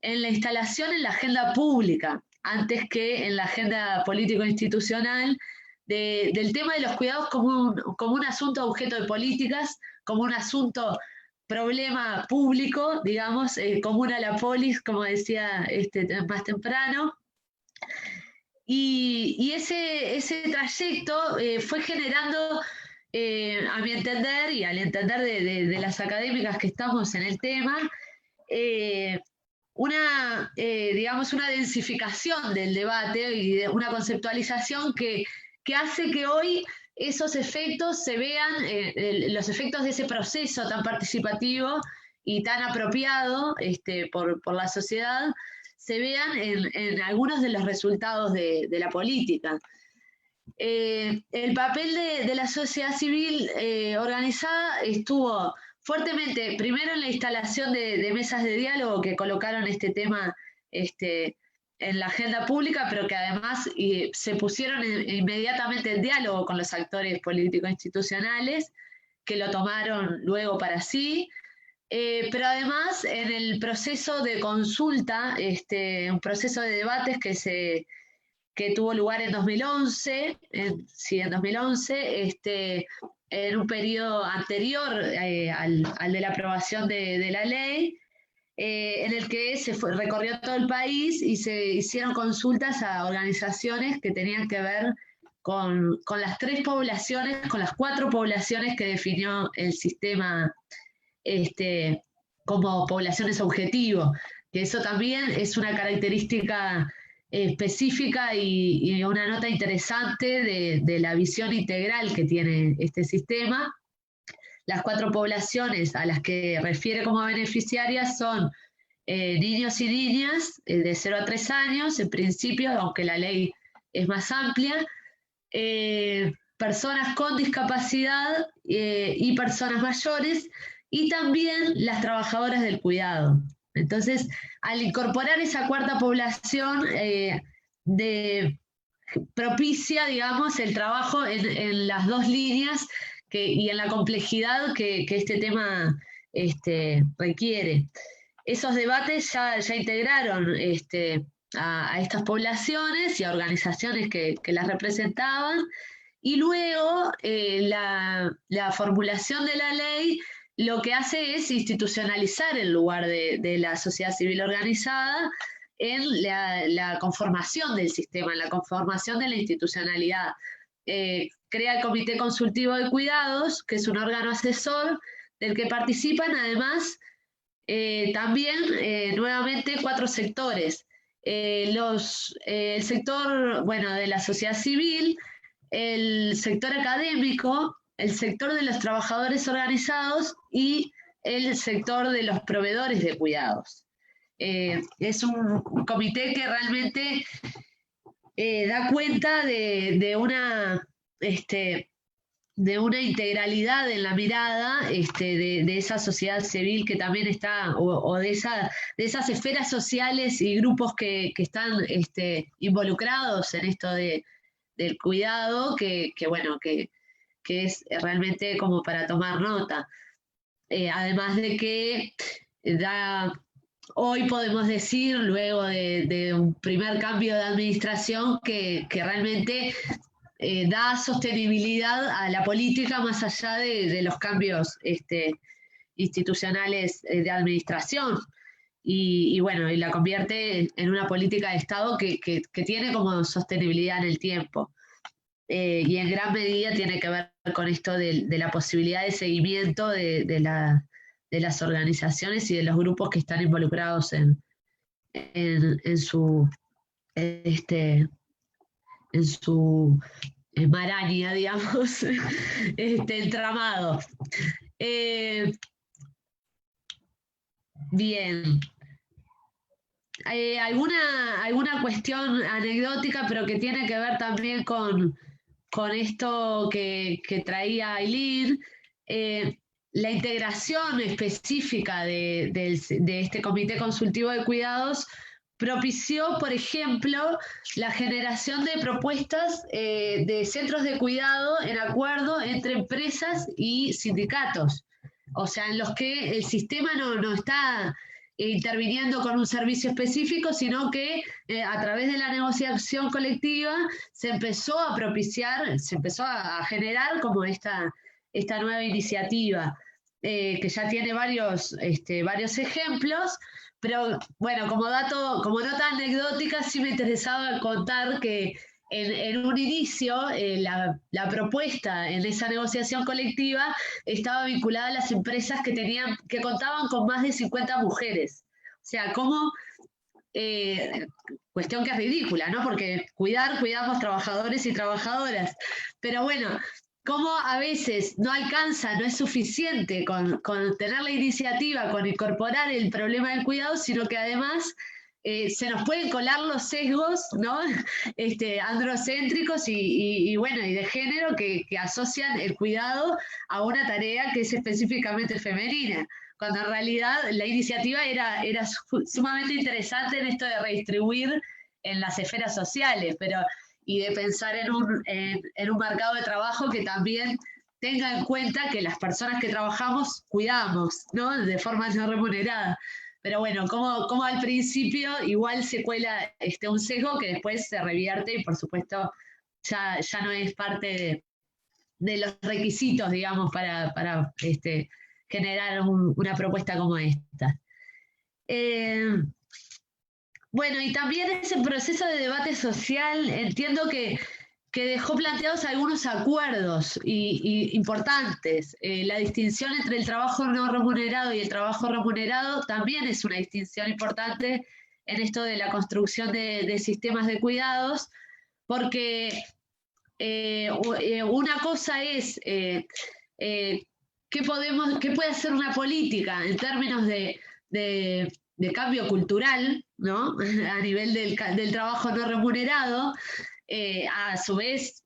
en la instalación en la agenda pública antes que en la agenda político-institucional, del tema de los cuidados como un asunto objeto de políticas, como un asunto problema público, digamos, común a la polis, como decía más temprano. Y ese trayecto fue generando, a mi entender y al entender de las académicas que estamos en el tema, digamos, una densificación del debate y una conceptualización que hace que hoy esos efectos se vean, los efectos de ese proceso tan participativo y tan apropiado por la sociedad, se vean en algunos de los resultados de la política. El papel de la sociedad civil organizada estuvo fuertemente, primero en la instalación de mesas de diálogo que colocaron este tema en la agenda pública, pero que además se pusieron inmediatamente en diálogo con los actores políticos institucionales, que lo tomaron luego para sí, pero además en el proceso de consulta, un proceso de debates que tuvo lugar en 2011, en 2011, en un periodo anterior al de la aprobación de la ley, en el que recorrió todo el país y se hicieron consultas a organizaciones que tenían que ver con las 3 poblaciones, con las 4 poblaciones que definió el sistema como poblaciones objetivo, que eso también es una característica específica y una nota interesante de la visión integral que tiene este sistema. Las 4 poblaciones a las que refiere como beneficiarias son niños y niñas de 0 a 3 años, en principio, aunque la ley es más amplia, personas con discapacidad y personas mayores, y también las trabajadoras del cuidado. Entonces, al incorporar esa 4ª población, propicia, digamos, el trabajo en las 2 líneas y en la complejidad que este tema requiere. Esos debates ya integraron a estas poblaciones y a organizaciones que las representaban, y luego la formulación de la ley lo que hace es institucionalizar el lugar de la sociedad civil organizada en la conformación del sistema, en la conformación de la institucionalidad. Crea el Comité Consultivo de Cuidados, que es un órgano asesor del que participan además también nuevamente 4 sectores. El sector de la sociedad civil, el sector académico, el sector de los trabajadores organizados y el sector de los proveedores de cuidados. Es un comité que realmente da cuenta de una integralidad en la mirada de esa sociedad civil que también está, o de esas esferas sociales y grupos que están involucrados en esto del cuidado, que es realmente como para tomar nota. Además de que hoy podemos decir, luego de un primer cambio de administración, que realmente da sostenibilidad a la política más allá de los cambios institucionales de administración. Y la convierte en una política de Estado que tiene como sostenibilidad en el tiempo. Y en gran medida tiene que ver con esto de la posibilidad de seguimiento de las organizaciones y de los grupos que están involucrados en su maraña, digamos, entramado. Bien. Alguna cuestión anecdótica, pero que tiene que ver también con esto que traía Ailín, la integración específica de este Comité Consultivo de Cuidados propició, por ejemplo, la generación de propuestas de centros de cuidado en acuerdo entre empresas y sindicatos, o sea, en los que el sistema no está interviniendo con un servicio específico, sino que a través de la negociación colectiva se empezó a propiciar, se empezó a generar como esta nueva iniciativa, que ya tiene varios ejemplos, pero bueno, como nota anecdótica, sí me interesaba contar que en un inicio la propuesta en esa negociación colectiva estaba vinculada a las empresas que contaban con más de 50 mujeres. O sea, como cuestión que es ridícula, ¿no? Porque cuidamos trabajadores y trabajadoras. Pero bueno, cómo a veces no alcanza, no es suficiente con tener la iniciativa, con incorporar el problema del cuidado, sino que además se nos pueden colar los sesgos, ¿no? Androcéntricos y de género que asocian el cuidado a una tarea que es específicamente femenina, cuando en realidad la iniciativa era sumamente interesante en esto de redistribuir en las esferas sociales, y de pensar en un mercado de trabajo que también tenga en cuenta que las personas que trabajamos cuidamos, ¿no? De forma no remunerada. Pero bueno, como al principio igual se cuela un sesgo que después se revierte y por supuesto ya no es parte de los requisitos, digamos, para generar una propuesta como esta. Bueno, y también ese proceso de debate social entiendo que dejó planteados algunos acuerdos importantes. La distinción entre el trabajo no remunerado y el trabajo remunerado también es una distinción importante en esto de la construcción de sistemas de cuidados, porque una cosa es qué puede hacer una política en términos de cambio cultural, ¿no? A nivel del trabajo no remunerado, a su vez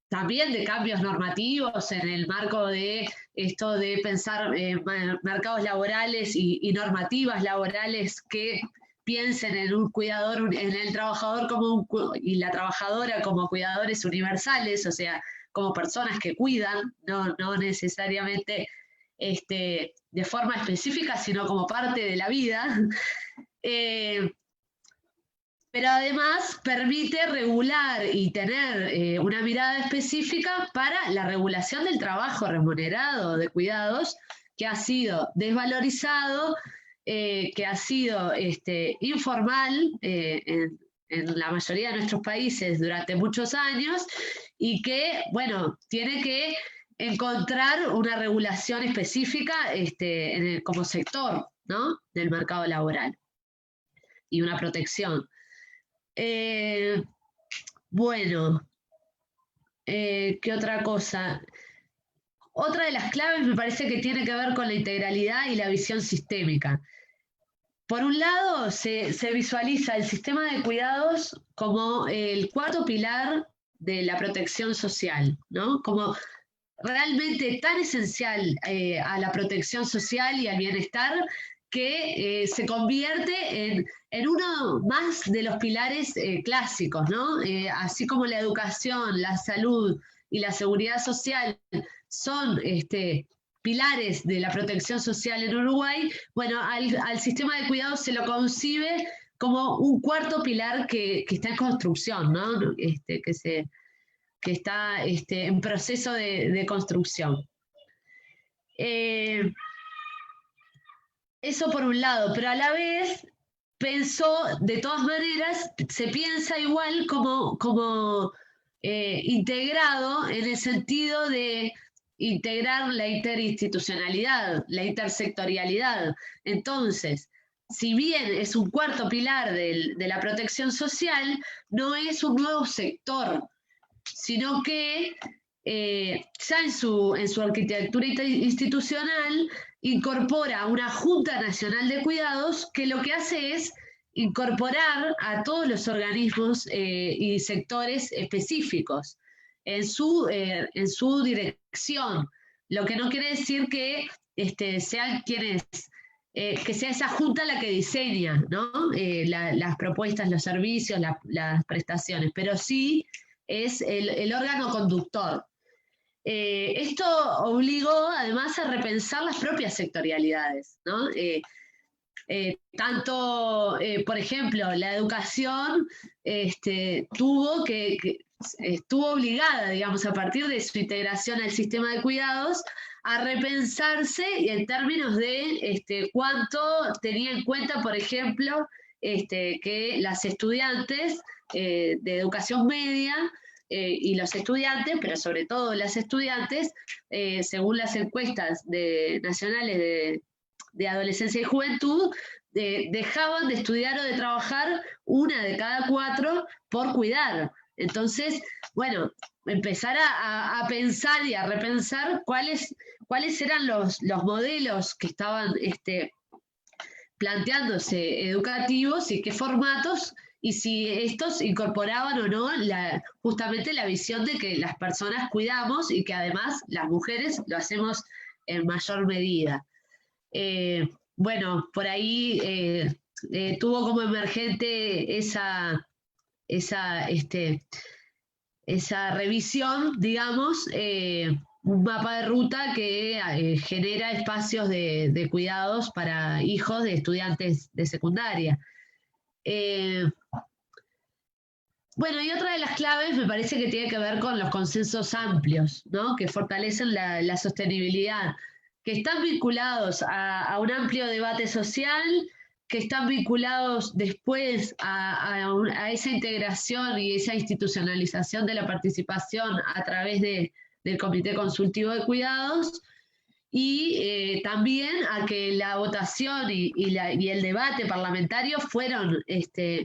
también de cambios normativos en el marco de esto de pensar mercados laborales y normativas laborales que piensen en un cuidador, en el trabajador y la trabajadora como cuidadores universales, o sea, como personas que cuidan, no necesariamente de forma específica, sino como parte de la vida. Pero además permite regular y tener una mirada específica para la regulación del trabajo remunerado de cuidados, que ha sido desvalorizado, que ha sido informal en la mayoría de nuestros países durante muchos años y que, bueno, tiene que encontrar una regulación específica como sector, ¿no? Del mercado laboral y una protección. Bueno, ¿qué otra cosa? Otra de las claves me parece que tiene que ver con la integralidad y la visión sistémica. Por un lado, se visualiza el sistema de cuidados como el cuarto pilar de la protección social, ¿no? Como realmente tan esencial a la protección social y al bienestar que se convierte en uno más de los pilares clásicos, ¿no? Así como la educación, la salud y la seguridad social son pilares de la protección social en Uruguay, bueno, al sistema de cuidados se lo concibe como un cuarto pilar que está en construcción, ¿no? Que está en proceso de construcción. Eso por un lado, pero a la vez de todas maneras, se piensa igual como integrado en el sentido de integrar la interinstitucionalidad, la intersectorialidad. Entonces, si bien es un cuarto pilar de la protección social, no es un nuevo sector, sino que ya en su arquitectura institucional incorpora una Junta Nacional de Cuidados que lo que hace es incorporar a todos los organismos y sectores específicos en su dirección, lo que no quiere decir que sean quienes, que sea esa junta la que diseña, ¿no? Las propuestas, los servicios, las prestaciones, pero sí es el órgano conductor. Esto obligó además a repensar las propias sectorialidades, ¿no? por ejemplo, la educación estuvo obligada, digamos, a partir de su integración al sistema de cuidados, a repensarse en términos de cuánto tenía en cuenta, por ejemplo, que las estudiantes de educación media y los estudiantes, pero sobre todo las estudiantes, según las encuestas nacionales de adolescencia y juventud, dejaban de estudiar o de trabajar 1 de cada 4 por cuidar. Entonces, bueno, empezar a pensar y a repensar cuáles eran los modelos que estaban planteándose educativos y qué formatos, y si estos incorporaban o no justamente la visión de que las personas cuidamos y que además las mujeres lo hacemos en mayor medida. Bueno, por ahí tuvo como emergente esa revisión, digamos, un mapa de ruta que genera espacios de cuidados para hijos de estudiantes de secundaria. Bueno, y otra de las claves me parece que tiene que ver con los consensos amplios, ¿no? Que fortalecen la sostenibilidad, que están vinculados a un amplio debate social, que están vinculados después a esa integración y esa institucionalización de la participación a través del Comité Consultivo de Cuidados, y también a que la votación y el debate parlamentario fueron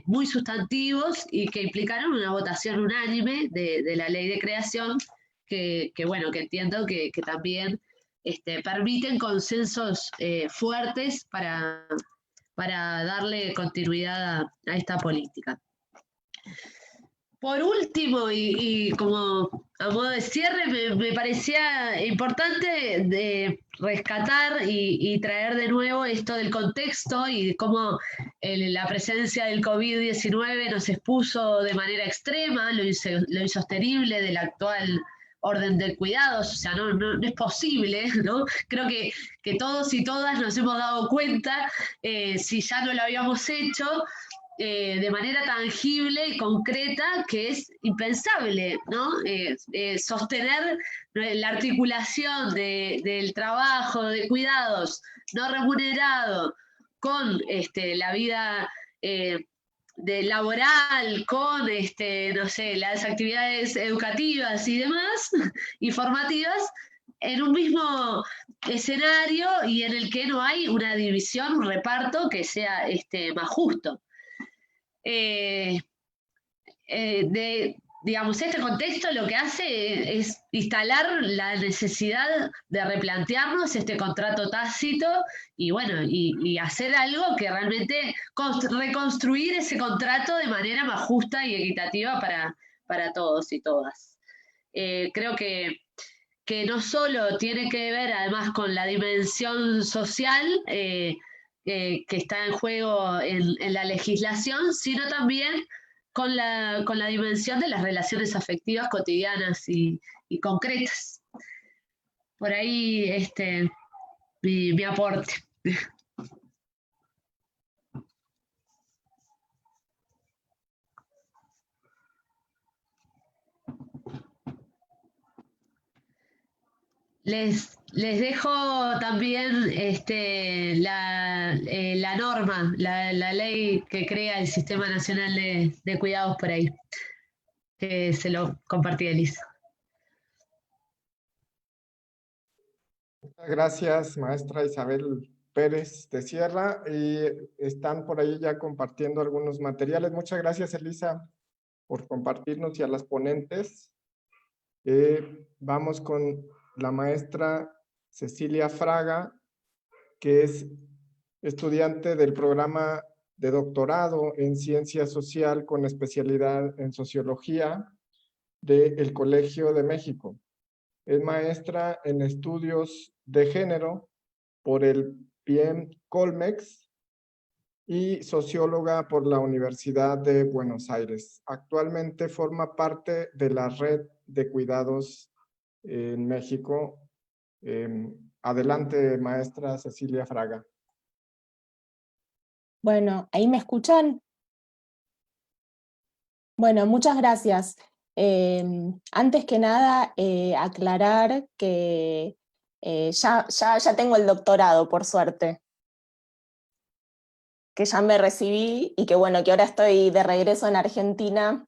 muy sustantivos y que implicaron una votación unánime de la ley de creación, que bueno, que entiendo que también permiten consensos fuertes para darle continuidad a esta política. Por último, y como a modo de cierre, me parecía importante de rescatar y traer de nuevo esto del contexto y cómo la presencia del COVID-19 nos expuso de manera extrema, lo insostenible del actual orden de cuidados. O sea, no es posible, ¿no? Creo que todos y todas nos hemos dado cuenta, si ya no lo habíamos hecho, de manera tangible y concreta, que es impensable, ¿no? Sostener la articulación del trabajo de cuidados no remunerado con la vida laboral, con no sé, las actividades educativas y demás, y formativas, en un mismo escenario y en el que no hay una división, un reparto que sea más justo. Digamos, este contexto lo que hace es instalar la necesidad de replantearnos este contrato tácito y bueno, y hacer algo que realmente reconstruir ese contrato de manera más justa y equitativa para todos y todas. Creo que no solo tiene que ver además con la dimensión social que está en juego en la legislación, sino también con la dimensión de las relaciones afectivas cotidianas y concretas. Por ahí mi aporte. Les dejo también la norma, la ley que crea el Sistema Nacional de Cuidados por ahí, que se lo compartí a Elisa. Muchas gracias, maestra Isabel Pérez de Sierra. Y están por ahí ya compartiendo algunos materiales. Muchas gracias, Elisa, por compartirnos, y a las ponentes. Vamos con la maestra Cecilia Fraga, que es estudiante del programa de doctorado en Ciencia Social con especialidad en Sociología del Colegio de México. Es maestra en Estudios de Género por el PIEM Colmex y socióloga por la Universidad de Buenos Aires. Actualmente forma parte de la Red de Cuidados en México. Adelante, maestra Cecilia Fraga. Bueno, ¿ahí me escuchan? Bueno, muchas gracias. Antes que nada, aclarar que ya tengo el doctorado, por suerte, que ya me recibí y que bueno, que ahora estoy de regreso en Argentina,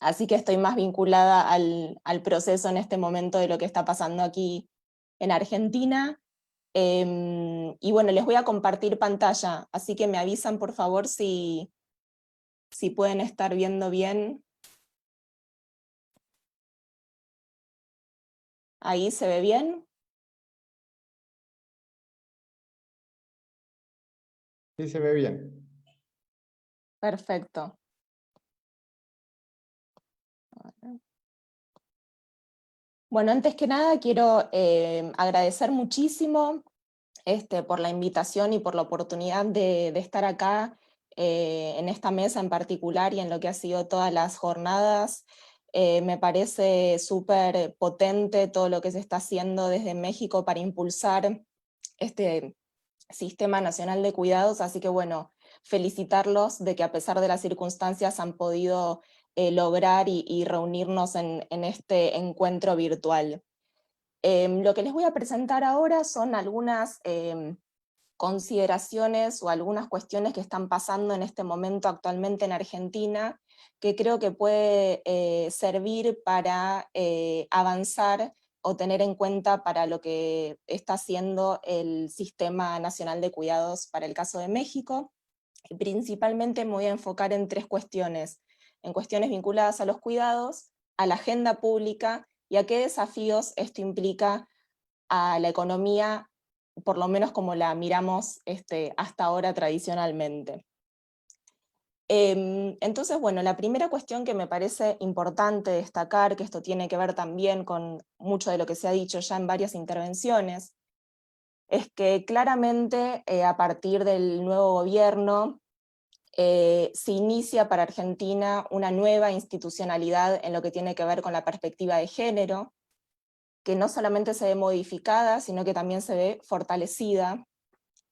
así que estoy más vinculada al proceso en este momento de lo que está pasando aquí en Argentina. Y bueno, les voy a compartir pantalla, así que me avisan por favor si pueden estar viendo bien. ¿Ahí se ve bien? Sí, se ve bien. Perfecto. Bueno, antes que nada quiero agradecer muchísimo por la invitación y por la oportunidad de estar acá en esta mesa en particular y en lo que ha sido todas las jornadas. Me parece súper potente todo lo que se está haciendo desde México para impulsar este Sistema Nacional de Cuidados, así que bueno, felicitarlos de que a pesar de las circunstancias han podido lograr y reunirnos en este encuentro virtual. Lo que les voy a presentar ahora son algunas consideraciones o algunas cuestiones que están pasando en este momento actualmente en Argentina, que creo que puede servir para avanzar o tener en cuenta para lo que está haciendo el Sistema Nacional de Cuidados para el caso de México. Y principalmente me voy a enfocar en tres cuestiones, en cuestiones vinculadas a los cuidados, a la agenda pública y a qué desafíos esto implica a la economía, por lo menos como la miramos hasta ahora tradicionalmente. Entonces, bueno, la primera cuestión que me parece importante destacar, que esto tiene que ver también con mucho de lo que se ha dicho ya en varias intervenciones, es que claramente a partir del nuevo gobierno se inicia para Argentina una nueva institucionalidad en lo que tiene que ver con la perspectiva de género, que no solamente se ve modificada, sino que también se ve fortalecida,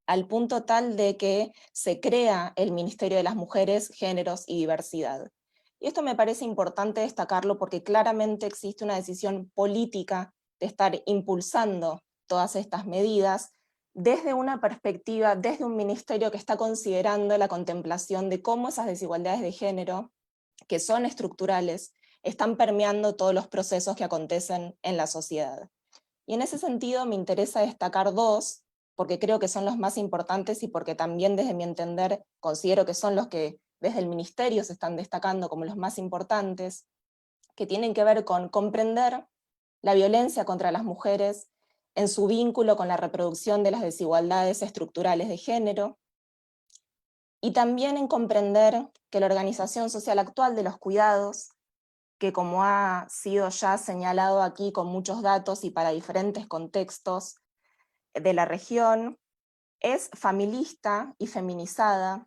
al punto tal de que se crea el Ministerio de las Mujeres, Géneros y Diversidad. Y esto me parece importante destacarlo porque claramente existe una decisión política de estar impulsando todas estas medidas desde una perspectiva, desde un ministerio que está considerando la contemplación de cómo esas desigualdades de género, que son estructurales, están permeando todos los procesos que acontecen en la sociedad. Y en ese sentido me interesa destacar dos, porque creo que son los más importantes y porque también desde mi entender considero que son los que desde el ministerio se están destacando como los más importantes, que tienen que ver con comprender la violencia contra las mujeres en su vínculo con la reproducción de las desigualdades estructurales de género, y también en comprender que la organización social actual de los cuidados, que como ha sido ya señalado aquí con muchos datos y para diferentes contextos de la región, es familista y feminizada,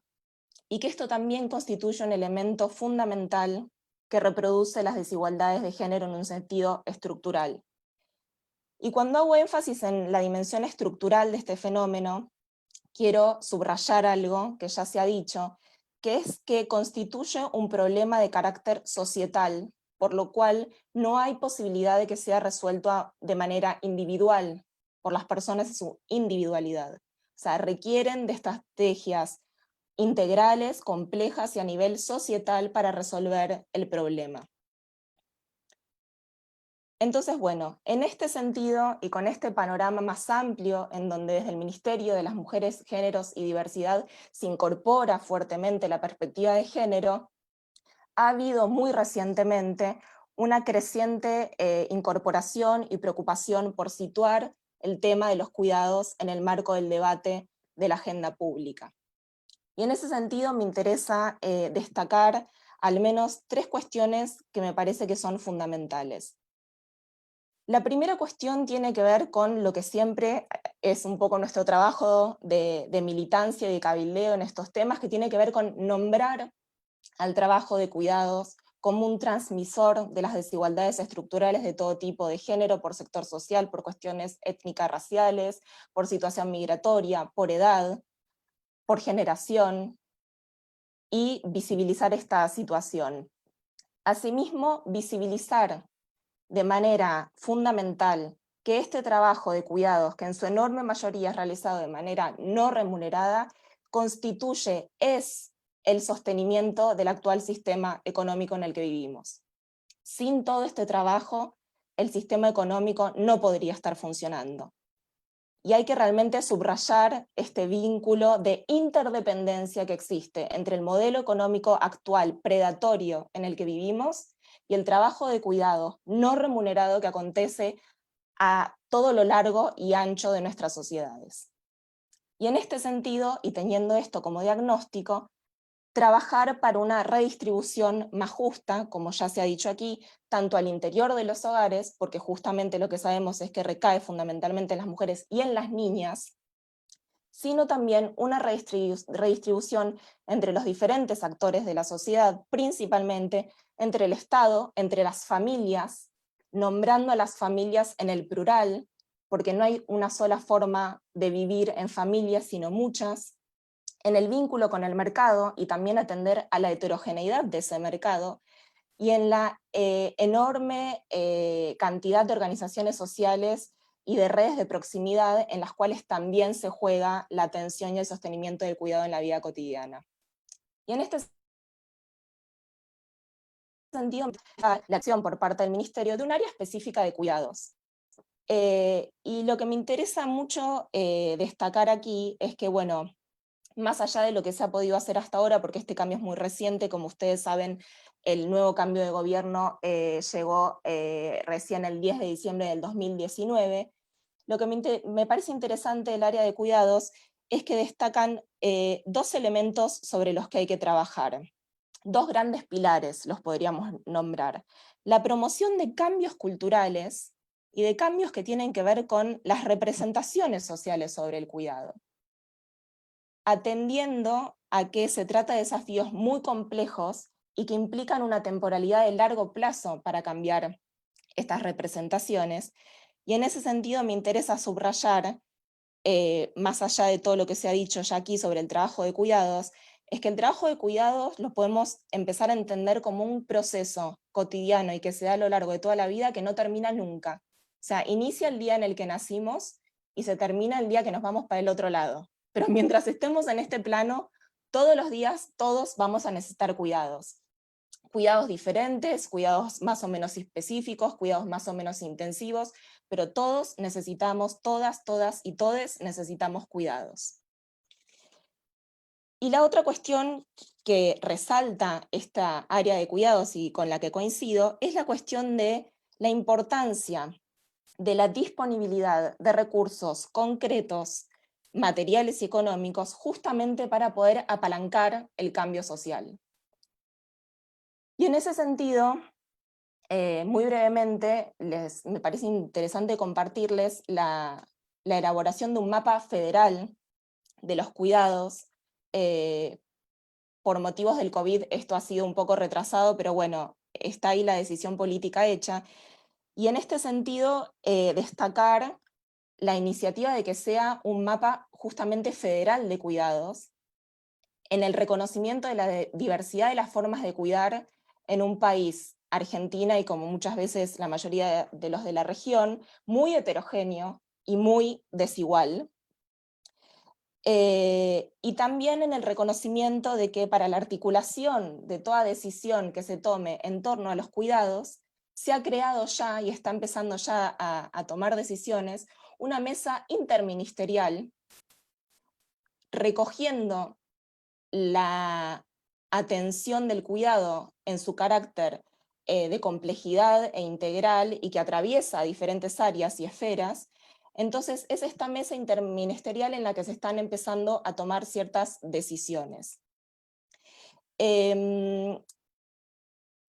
y que esto también constituye un elemento fundamental que reproduce las desigualdades de género en un sentido estructural. Y cuando hago énfasis en la dimensión estructural de este fenómeno, quiero subrayar algo que ya se ha dicho, que es que constituye un problema de carácter societal, por lo cual no hay posibilidad de que sea resuelto de manera individual por las personas en su individualidad. O sea, requieren de estrategias integrales, complejas y a nivel societal para resolver el problema. Entonces, bueno, en este sentido y con este panorama más amplio, en donde desde el Ministerio de las Mujeres, Géneros y Diversidad se incorpora fuertemente la perspectiva de género, ha habido muy recientemente una creciente incorporación y preocupación por situar el tema de los cuidados en el marco del debate de la agenda pública. Y en ese sentido me interesa destacar al menos tres cuestiones que me parece que son fundamentales. La primera cuestión tiene que ver con lo que siempre es un poco nuestro trabajo de militancia y de cabildeo en estos temas, que tiene que ver con nombrar al trabajo de cuidados como un transmisor de las desigualdades estructurales de todo tipo, de género, por sector social, por cuestiones étnicas, raciales, por situación migratoria, por edad, por generación, y visibilizar esta situación. Asimismo, visibilizar de manera fundamental que este trabajo de cuidados, que en su enorme mayoría es realizado de manera no remunerada, es el sostenimiento del actual sistema económico en el que vivimos. Sin todo este trabajo, el sistema económico no podría estar funcionando. Y hay que realmente subrayar este vínculo de interdependencia que existe entre el modelo económico actual predatorio en el que vivimos y el trabajo de cuidado no remunerado que acontece a todo lo largo y ancho de nuestras sociedades. Y en este sentido, y teniendo esto como diagnóstico, trabajar para una redistribución más justa, como ya se ha dicho aquí, tanto al interior de los hogares, porque justamente lo que sabemos es que recae fundamentalmente en las mujeres y en las niñas, sino también una redistribución entre los diferentes actores de la sociedad, principalmente entre el Estado, entre las familias, nombrando a las familias en el plural, porque no hay una sola forma de vivir en familias, sino muchas, en el vínculo con el mercado y también atender a la heterogeneidad de ese mercado, y en la enorme cantidad de organizaciones sociales y de redes de proximidad en las cuales también se juega la atención y el sostenimiento del cuidado en la vida cotidiana. Y en este sentido, la acción por parte del Ministerio de un área específica de cuidados. Y lo que me interesa mucho destacar aquí es que, bueno, más allá de lo que se ha podido hacer hasta ahora, porque este cambio es muy reciente, como ustedes saben, el nuevo cambio de gobierno llegó recién el 10 de diciembre del 2019, lo que me parece interesante del área de cuidados es que destacan dos elementos sobre los que hay que trabajar. Dos grandes pilares los podríamos nombrar. La promoción de cambios culturales y de cambios que tienen que ver con las representaciones sociales sobre el cuidado, atendiendo a que se trata de desafíos muy complejos y que implican una temporalidad de largo plazo para cambiar estas representaciones. Y en ese sentido me interesa subrayar, más allá de todo lo que se ha dicho ya aquí sobre el trabajo de cuidados, es que el trabajo de cuidados lo podemos empezar a entender como un proceso cotidiano y que se da a lo largo de toda la vida que no termina nunca. O sea, inicia el día en el que nacimos y se termina el día que nos vamos para el otro lado. Pero mientras estemos en este plano, todos los días todos vamos a necesitar cuidados. Cuidados diferentes, cuidados más o menos específicos, cuidados más o menos intensivos, pero todos necesitamos, todas y todes necesitamos cuidados. Y la otra cuestión que resalta esta área de cuidados y con la que coincido es la cuestión de la importancia de la disponibilidad de recursos concretos, materiales y económicos, justamente para poder apalancar el cambio social. Y en ese sentido, muy brevemente, me parece interesante compartirles la elaboración de un mapa federal de los cuidados. Por motivos del COVID esto ha sido un poco retrasado, pero bueno, está ahí la decisión política hecha. Y en este sentido, destacar la iniciativa de que sea un mapa justamente federal de cuidados, en el reconocimiento de la diversidad de las formas de cuidar en un país, Argentina, y como muchas veces la mayoría de los de la región, muy heterogéneo y muy desigual. Y también en el reconocimiento de que para la articulación de toda decisión que se tome en torno a los cuidados, se ha creado ya, y está empezando ya a tomar decisiones, una mesa interministerial recogiendo la atención del cuidado en su carácter de complejidad e integral y que atraviesa diferentes áreas y esferas. Entonces es esta mesa interministerial en la que se están empezando a tomar ciertas decisiones. Y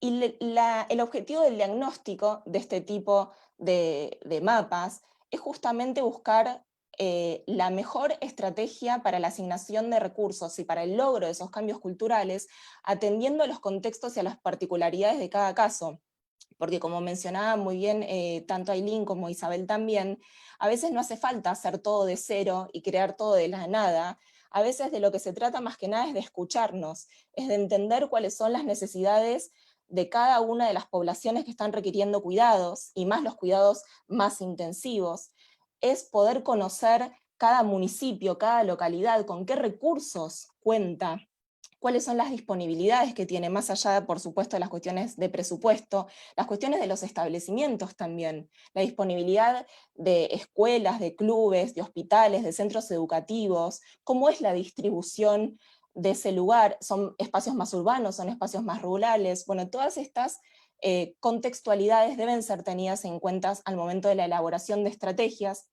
el objetivo del diagnóstico de este tipo de mapas es justamente buscar la mejor estrategia para la asignación de recursos y para el logro de esos cambios culturales, atendiendo a los contextos y a las particularidades de cada caso. Porque como mencionaba muy bien tanto Ailín como Isabel también, a veces no hace falta hacer todo de cero y crear todo de la nada. a veces de lo que se trata más que nada es de escucharnos, es de entender cuáles son las necesidades de cada una de las poblaciones que están requiriendo cuidados, y más los cuidados más intensivos. Es poder conocer cada municipio, cada localidad, con qué recursos cuenta, cuáles son las disponibilidades que tiene, más allá, por supuesto, de las cuestiones de presupuesto, las cuestiones de los establecimientos también, la disponibilidad de escuelas, de clubes, de hospitales, de centros educativos, cómo es la distribución de ese lugar, son espacios más urbanos, son espacios más rurales, bueno, todas estas contextualidades deben ser tenidas en cuenta al momento de la elaboración de estrategias,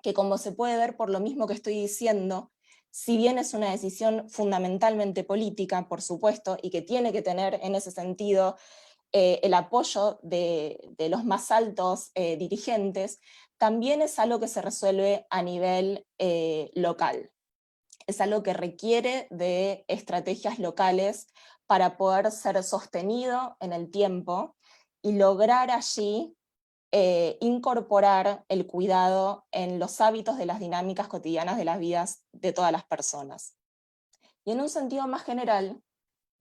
que como se puede ver por lo mismo que estoy diciendo, si bien es una decisión fundamentalmente política, por supuesto, y que tiene que tener en ese sentido el apoyo de los más altos dirigentes, también es algo que se resuelve a nivel local. Es algo que requiere de estrategias locales para poder ser sostenido en el tiempo y lograr allí incorporar el cuidado en los hábitos de las dinámicas cotidianas de las vidas de todas las personas. Y en un sentido más general,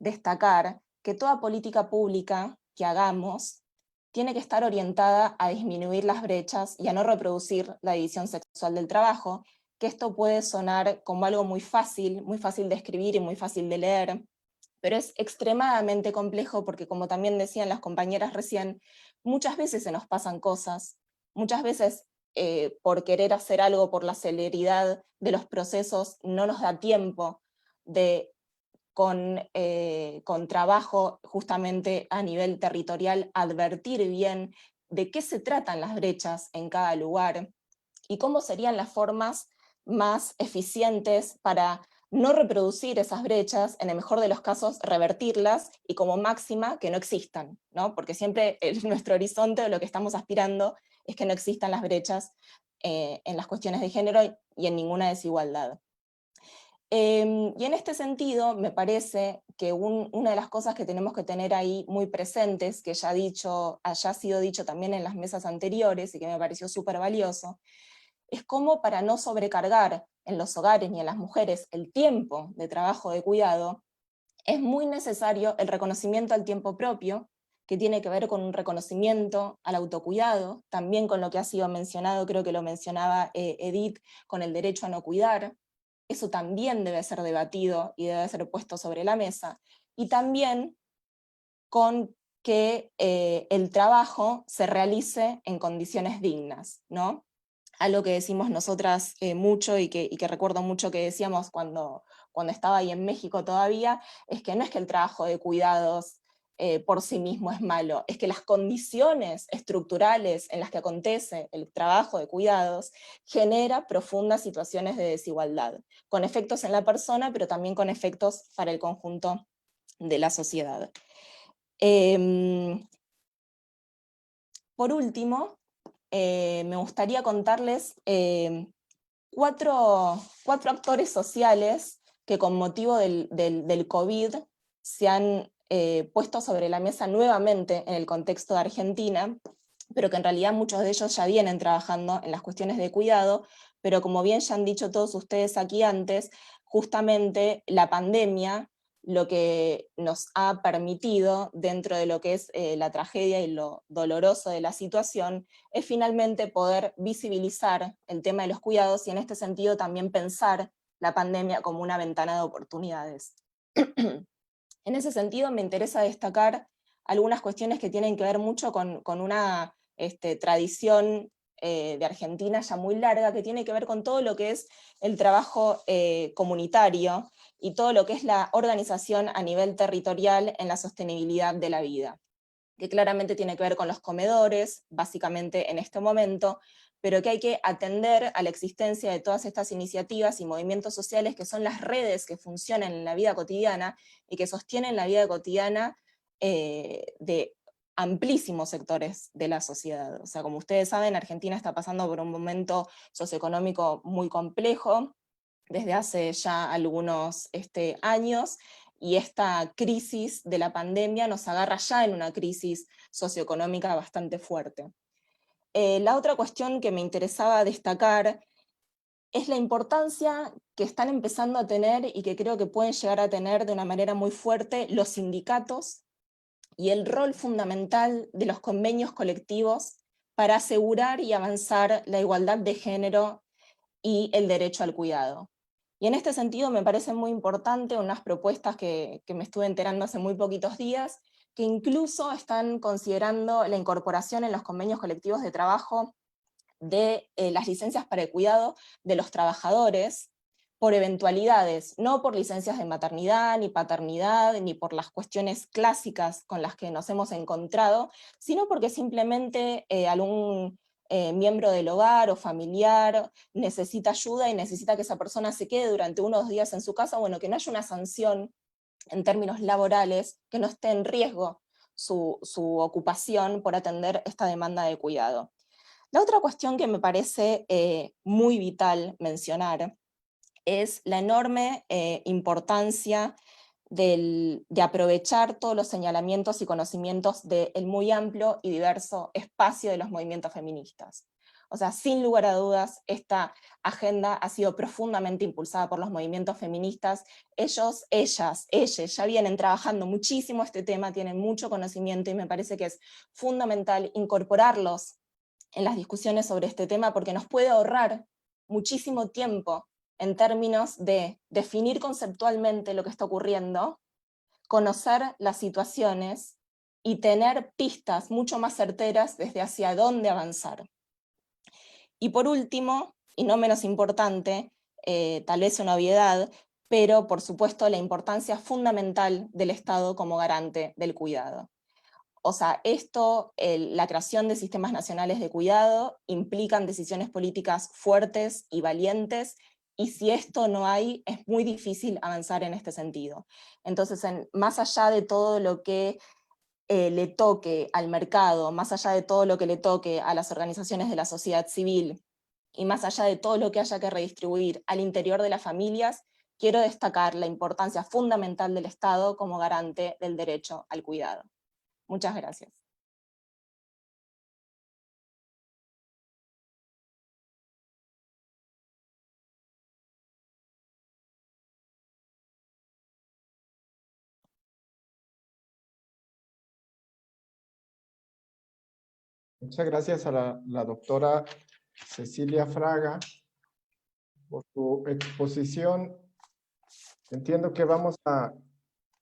destacar que toda política pública que hagamos tiene que estar orientada a disminuir las brechas y a no reproducir la división sexual del trabajo, que esto puede sonar como algo muy fácil de escribir y muy fácil de leer, pero es extremadamente complejo porque, como también decían las compañeras recién, muchas veces se nos pasan cosas, muchas veces por querer hacer algo, por la celeridad de los procesos, no nos da tiempo de, con trabajo justamente a nivel territorial, advertir bien de qué se tratan las brechas en cada lugar y cómo serían las formas más eficientes para no reproducir esas brechas, en el mejor de los casos revertirlas y como máxima que no existan, ¿no? Porque siempre nuestro horizonte o lo que estamos aspirando es que no existan las brechas en las cuestiones de género y en ninguna desigualdad. Y en este sentido me parece que una de las cosas que tenemos que tener ahí muy presentes, que ya haya sido dicho también en las mesas anteriores y que me pareció súper valioso, es cómo, para no sobrecargar en los hogares ni en las mujeres el tiempo de trabajo de cuidado, es muy necesario el reconocimiento al tiempo propio, que tiene que ver con un reconocimiento al autocuidado, también con lo que ha sido mencionado, creo que lo mencionaba Edith, con el derecho a no cuidar. Eso también debe ser debatido y debe ser puesto sobre la mesa, y también con que el trabajo se realice en condiciones dignas, ¿no? Algo que decimos nosotras mucho y que recuerdo mucho que decíamos cuando estaba ahí en México todavía, es que no es que el trabajo de cuidados por sí mismo es malo, es que las condiciones estructurales en las que acontece el trabajo de cuidados genera profundas situaciones de desigualdad, con efectos en la persona, pero también con efectos para el conjunto de la sociedad. Por último, me gustaría contarles cuatro actores sociales que con motivo del COVID se han puesto sobre la mesa nuevamente en el contexto de Argentina, pero que en realidad muchos de ellos ya vienen trabajando en las cuestiones de cuidado, pero como bien ya han dicho todos ustedes aquí antes, justamente la pandemia lo que nos ha permitido, dentro de lo que es la tragedia y lo doloroso de la situación, es finalmente poder visibilizar el tema de los cuidados y en este sentido también pensar la pandemia como una ventana de oportunidades. En ese sentido me interesa destacar algunas cuestiones que tienen que ver mucho con una tradición de Argentina ya muy larga, que tiene que ver con todo lo que es el trabajo comunitario y todo lo que es la organización a nivel territorial en la sostenibilidad de la vida, que claramente tiene que ver con los comedores, básicamente en este momento, pero que hay que atender a la existencia de todas estas iniciativas y movimientos sociales que son las redes que funcionan en la vida cotidiana y que sostienen la vida cotidiana de amplísimos sectores de la sociedad. O sea, como ustedes saben, Argentina está pasando por un momento socioeconómico muy complejo desde hace ya algunos años, y esta crisis de la pandemia nos agarra ya en una crisis socioeconómica bastante fuerte. La otra cuestión que me interesaba destacar es la importancia que están empezando a tener y que creo que pueden llegar a tener de una manera muy fuerte los sindicatos y el rol fundamental de los convenios colectivos para asegurar y avanzar la igualdad de género y el derecho al cuidado. Y en este sentido me parece muy importante unas propuestas que me estuve enterando hace muy poquitos días, que incluso están considerando la incorporación en los convenios colectivos de trabajo de las licencias para el cuidado de los trabajadores por eventualidades, no por licencias de maternidad, ni paternidad, ni por las cuestiones clásicas con las que nos hemos encontrado, sino porque simplemente algún miembro del hogar o familiar necesita ayuda y necesita que esa persona se quede durante unos días en su casa, bueno, que no haya una sanción en términos laborales, que no esté en riesgo su ocupación por atender esta demanda de cuidado. La otra cuestión que me parece muy vital mencionar es la enorme importancia de aprovechar todos los señalamientos y conocimientos del muy amplio y diverso espacio de los movimientos feministas. O sea, sin lugar a dudas, esta agenda ha sido profundamente impulsada por los movimientos feministas. Ellos ya vienen trabajando muchísimo este tema, tienen mucho conocimiento y me parece que es fundamental incorporarlos en las discusiones sobre este tema porque nos puede ahorrar muchísimo tiempo en términos de definir conceptualmente lo que está ocurriendo, conocer las situaciones y tener pistas mucho más certeras desde hacia dónde avanzar. Y por último, y no menos importante, tal vez una obviedad, pero por supuesto la importancia fundamental del Estado como garante del cuidado. O sea, la creación de sistemas nacionales de cuidado implican decisiones políticas fuertes y valientes, y si esto no hay, es muy difícil avanzar en este sentido. Entonces, más allá de todo lo que le toque al mercado, más allá de todo lo que le toque a las organizaciones de la sociedad civil, y más allá de todo lo que haya que redistribuir al interior de las familias, quiero destacar la importancia fundamental del Estado como garante del derecho al cuidado. Muchas gracias. Muchas gracias a la doctora Cecilia Fraga por su exposición. Entiendo que vamos a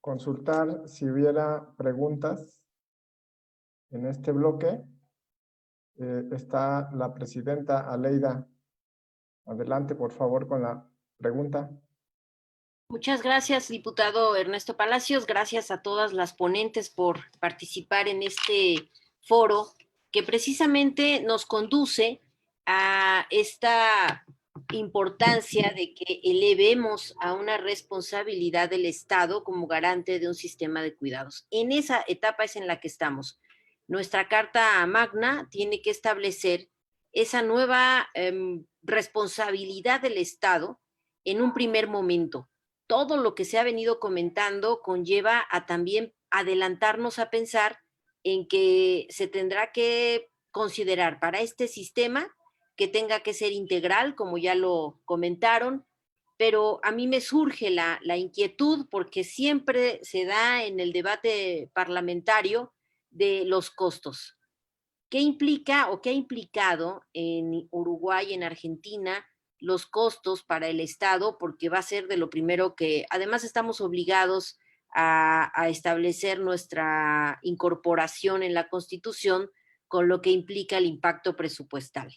consultar si hubiera preguntas en este bloque. Está la presidenta Aleida. Adelante, por favor, con la pregunta. Muchas gracias, diputado Ernesto Palacios. Gracias a todas las ponentes por participar en este foro que precisamente nos conduce a esta importancia de que elevemos a una responsabilidad del Estado como garante de un sistema de cuidados. En esa etapa es en la que estamos. Nuestra Carta Magna tiene que establecer esa nueva responsabilidad del Estado en un primer momento. Todo lo que se ha venido comentando conlleva a también adelantarnos a pensar en que se tendrá que considerar para este sistema que tenga que ser integral, como ya lo comentaron, pero a mí me surge la inquietud porque siempre se da en el debate parlamentario de los costos. ¿Qué implica o qué ha implicado en Uruguay, en Argentina, los costos para el Estado? Porque va a ser de lo primero que, además estamos obligados a establecer nuestra incorporación en la Constitución, con lo que implica el impacto presupuestal.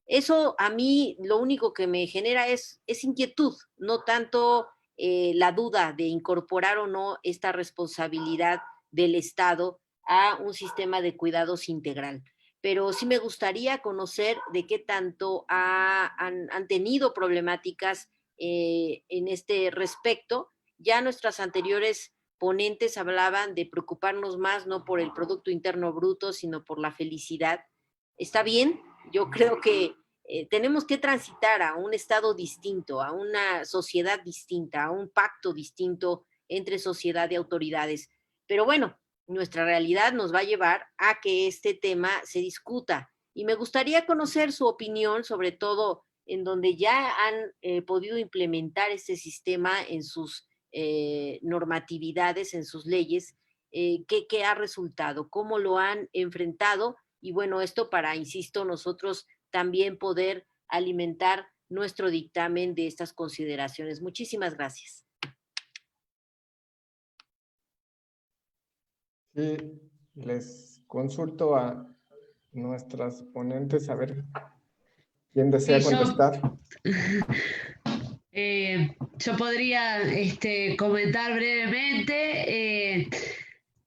Eso a mí lo único que me genera es inquietud, no tanto la duda de incorporar o no esta responsabilidad del Estado a un sistema de cuidados integral. Pero sí me gustaría conocer de qué tanto han tenido problemáticas en este respecto. Ya nuestras anteriores ponentes hablaban de preocuparnos más no por el Producto Interno Bruto, sino por la felicidad. Está bien, yo creo que tenemos que transitar a un estado distinto, a una sociedad distinta, a un pacto distinto entre sociedad y autoridades. Pero bueno, nuestra realidad nos va a llevar a que este tema se discuta. Y me gustaría conocer su opinión, sobre todo en donde ya han podido implementar este sistema en sus normatividades, en sus leyes, ¿qué ha resultado? ¿Cómo lo han enfrentado? Y bueno, esto para, insisto, nosotros también poder alimentar nuestro dictamen de estas consideraciones. Muchísimas gracias. Sí, les consulto a nuestras ponentes a ver quién desea contestar. Yo podría comentar brevemente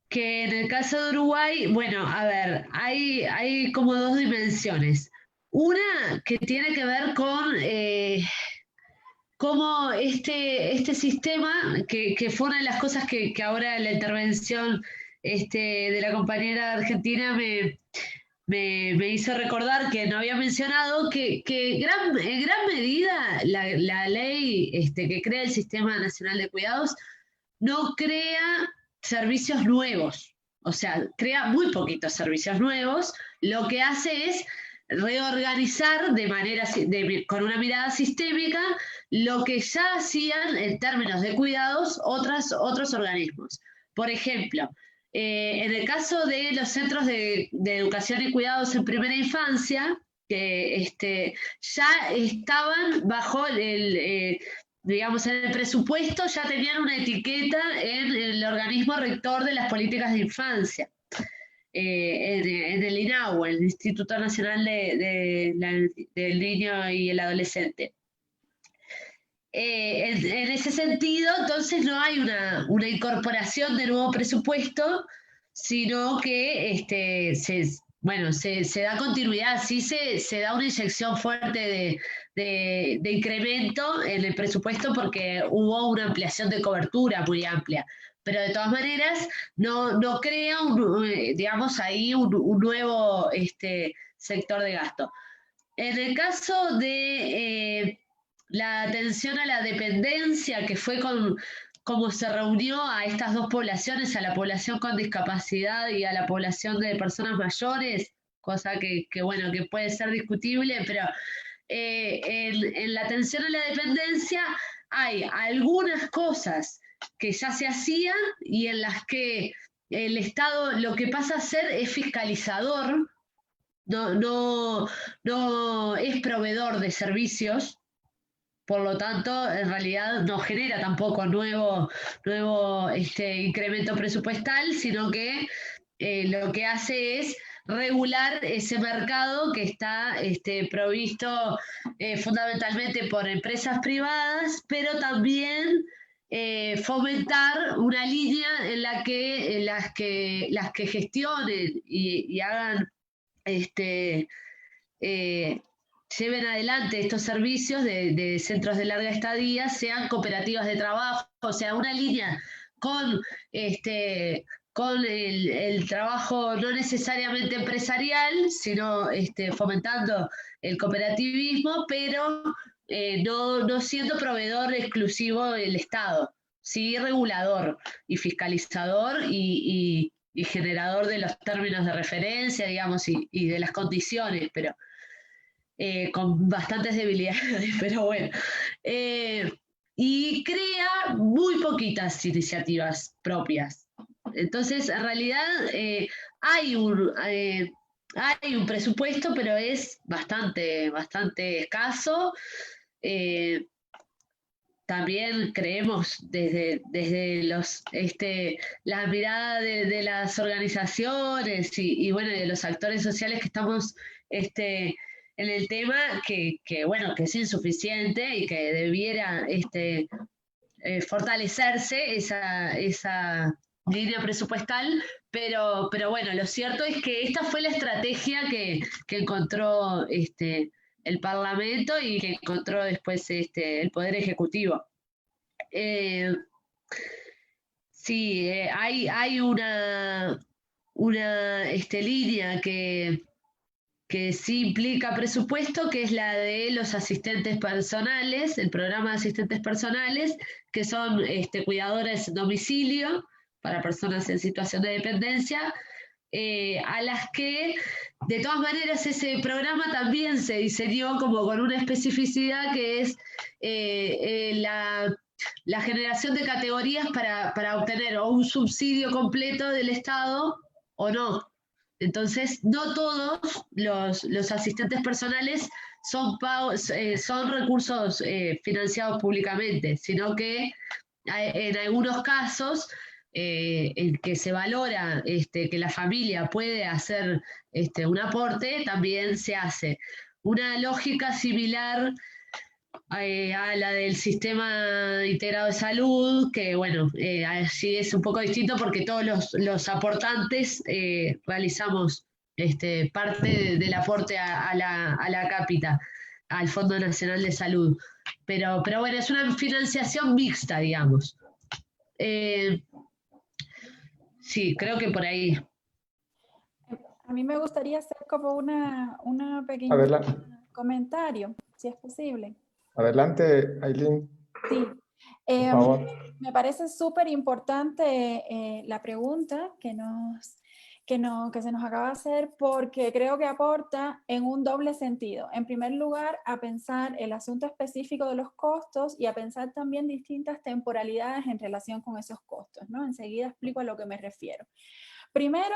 que en el caso de Uruguay, bueno, a ver, hay como dos dimensiones. Una que tiene que ver con cómo este sistema, que fue una de las cosas que ahora en la intervención de la compañera argentina me hizo recordar que no había mencionado que en gran medida la ley que crea el Sistema Nacional de Cuidados no crea servicios nuevos, o sea, crea muy poquitos servicios nuevos, lo que hace es reorganizar con una mirada sistémica lo que ya hacían en términos de cuidados otros organismos. Por ejemplo, en el caso de los centros de educación y cuidados en primera infancia, que ya estaban bajo digamos, en el presupuesto ya tenían una etiqueta en el organismo rector de las políticas de infancia, en el INAHU, el Instituto Nacional del Niño y el Adolescente. En ese sentido, entonces no hay una incorporación de nuevo presupuesto, sino que se da continuidad, sí se da una inyección fuerte de incremento en el presupuesto porque hubo una ampliación de cobertura muy amplia, pero de todas maneras no crea digamos ahí un nuevo sector de gasto. En el caso de la atención a la dependencia, que fue como se reunió a estas dos poblaciones, a la población con discapacidad y a la población de personas mayores, cosa que puede ser discutible, pero en la atención a la dependencia hay algunas cosas que ya se hacían y en las que el Estado lo que pasa a ser es fiscalizador, no es proveedor de servicios. Por lo tanto, en realidad no genera tampoco nuevo incremento presupuestal, sino que lo que hace es regular ese mercado que está provisto fundamentalmente por empresas privadas, pero también fomentar una línea en la que las que gestionen y hagan lleven adelante estos servicios de centros de larga estadía, sean cooperativas de trabajo, o sea, una línea con el trabajo no necesariamente empresarial, sino fomentando el cooperativismo, pero no siendo proveedor exclusivo del Estado, sí regulador y fiscalizador y generador de los términos de referencia, digamos, y de las condiciones, pero con bastantes debilidades, pero bueno. Y crea muy poquitas iniciativas propias. Entonces, en realidad, hay un presupuesto, pero es bastante escaso. También creemos desde la mirada de las organizaciones y de los actores sociales que estamos en el tema que es insuficiente y que debiera fortalecerse esa línea presupuestal, pero lo cierto es que esta fue la estrategia que encontró el Parlamento y que encontró después el Poder Ejecutivo. Sí, hay una línea que sí implica presupuesto, que es la de los asistentes personales, el programa de asistentes personales, que son cuidadores en domicilio para personas en situación de dependencia, a las que, de todas maneras, ese programa también se diseñó como con una especificidad que es la generación de categorías para obtener o un subsidio completo del Estado o no. Entonces, no todos los asistentes personales son recursos financiados públicamente, sino que en algunos casos en que se valora que la familia puede hacer un aporte, también se hace. Una lógica similar a la del sistema integrado de salud, que bueno, así es un poco distinto porque todos los aportantes realizamos parte del aporte a la cápita, al Fondo Nacional de Salud. Pero bueno, es una financiación mixta, digamos. Sí, creo que por ahí. A mí me gustaría hacer como una pequeña comentario, si es posible. Adelante, Ailín. Sí. Por favor. Me parece súper importante la pregunta que se nos acaba de hacer, porque creo que aporta en un doble sentido. En primer lugar, a pensar el asunto específico de los costos y a pensar también distintas temporalidades en relación con esos costos, ¿no? Enseguida explico a lo que me refiero. Primero,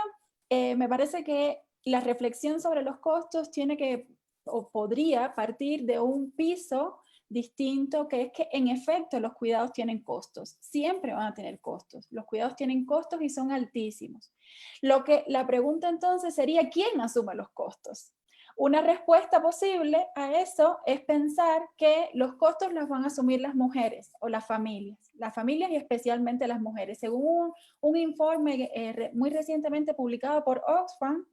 me parece que la reflexión sobre los costos tiene que, o podría partir de un piso distinto, que es que en efecto los cuidados tienen costos, siempre van a tener costos, los cuidados tienen costos y son altísimos. La pregunta entonces sería, ¿quién asume los costos? Una respuesta posible a eso es pensar que los costos los van a asumir las mujeres o las familias y especialmente las mujeres. Según un informe muy recientemente publicado por Oxfam,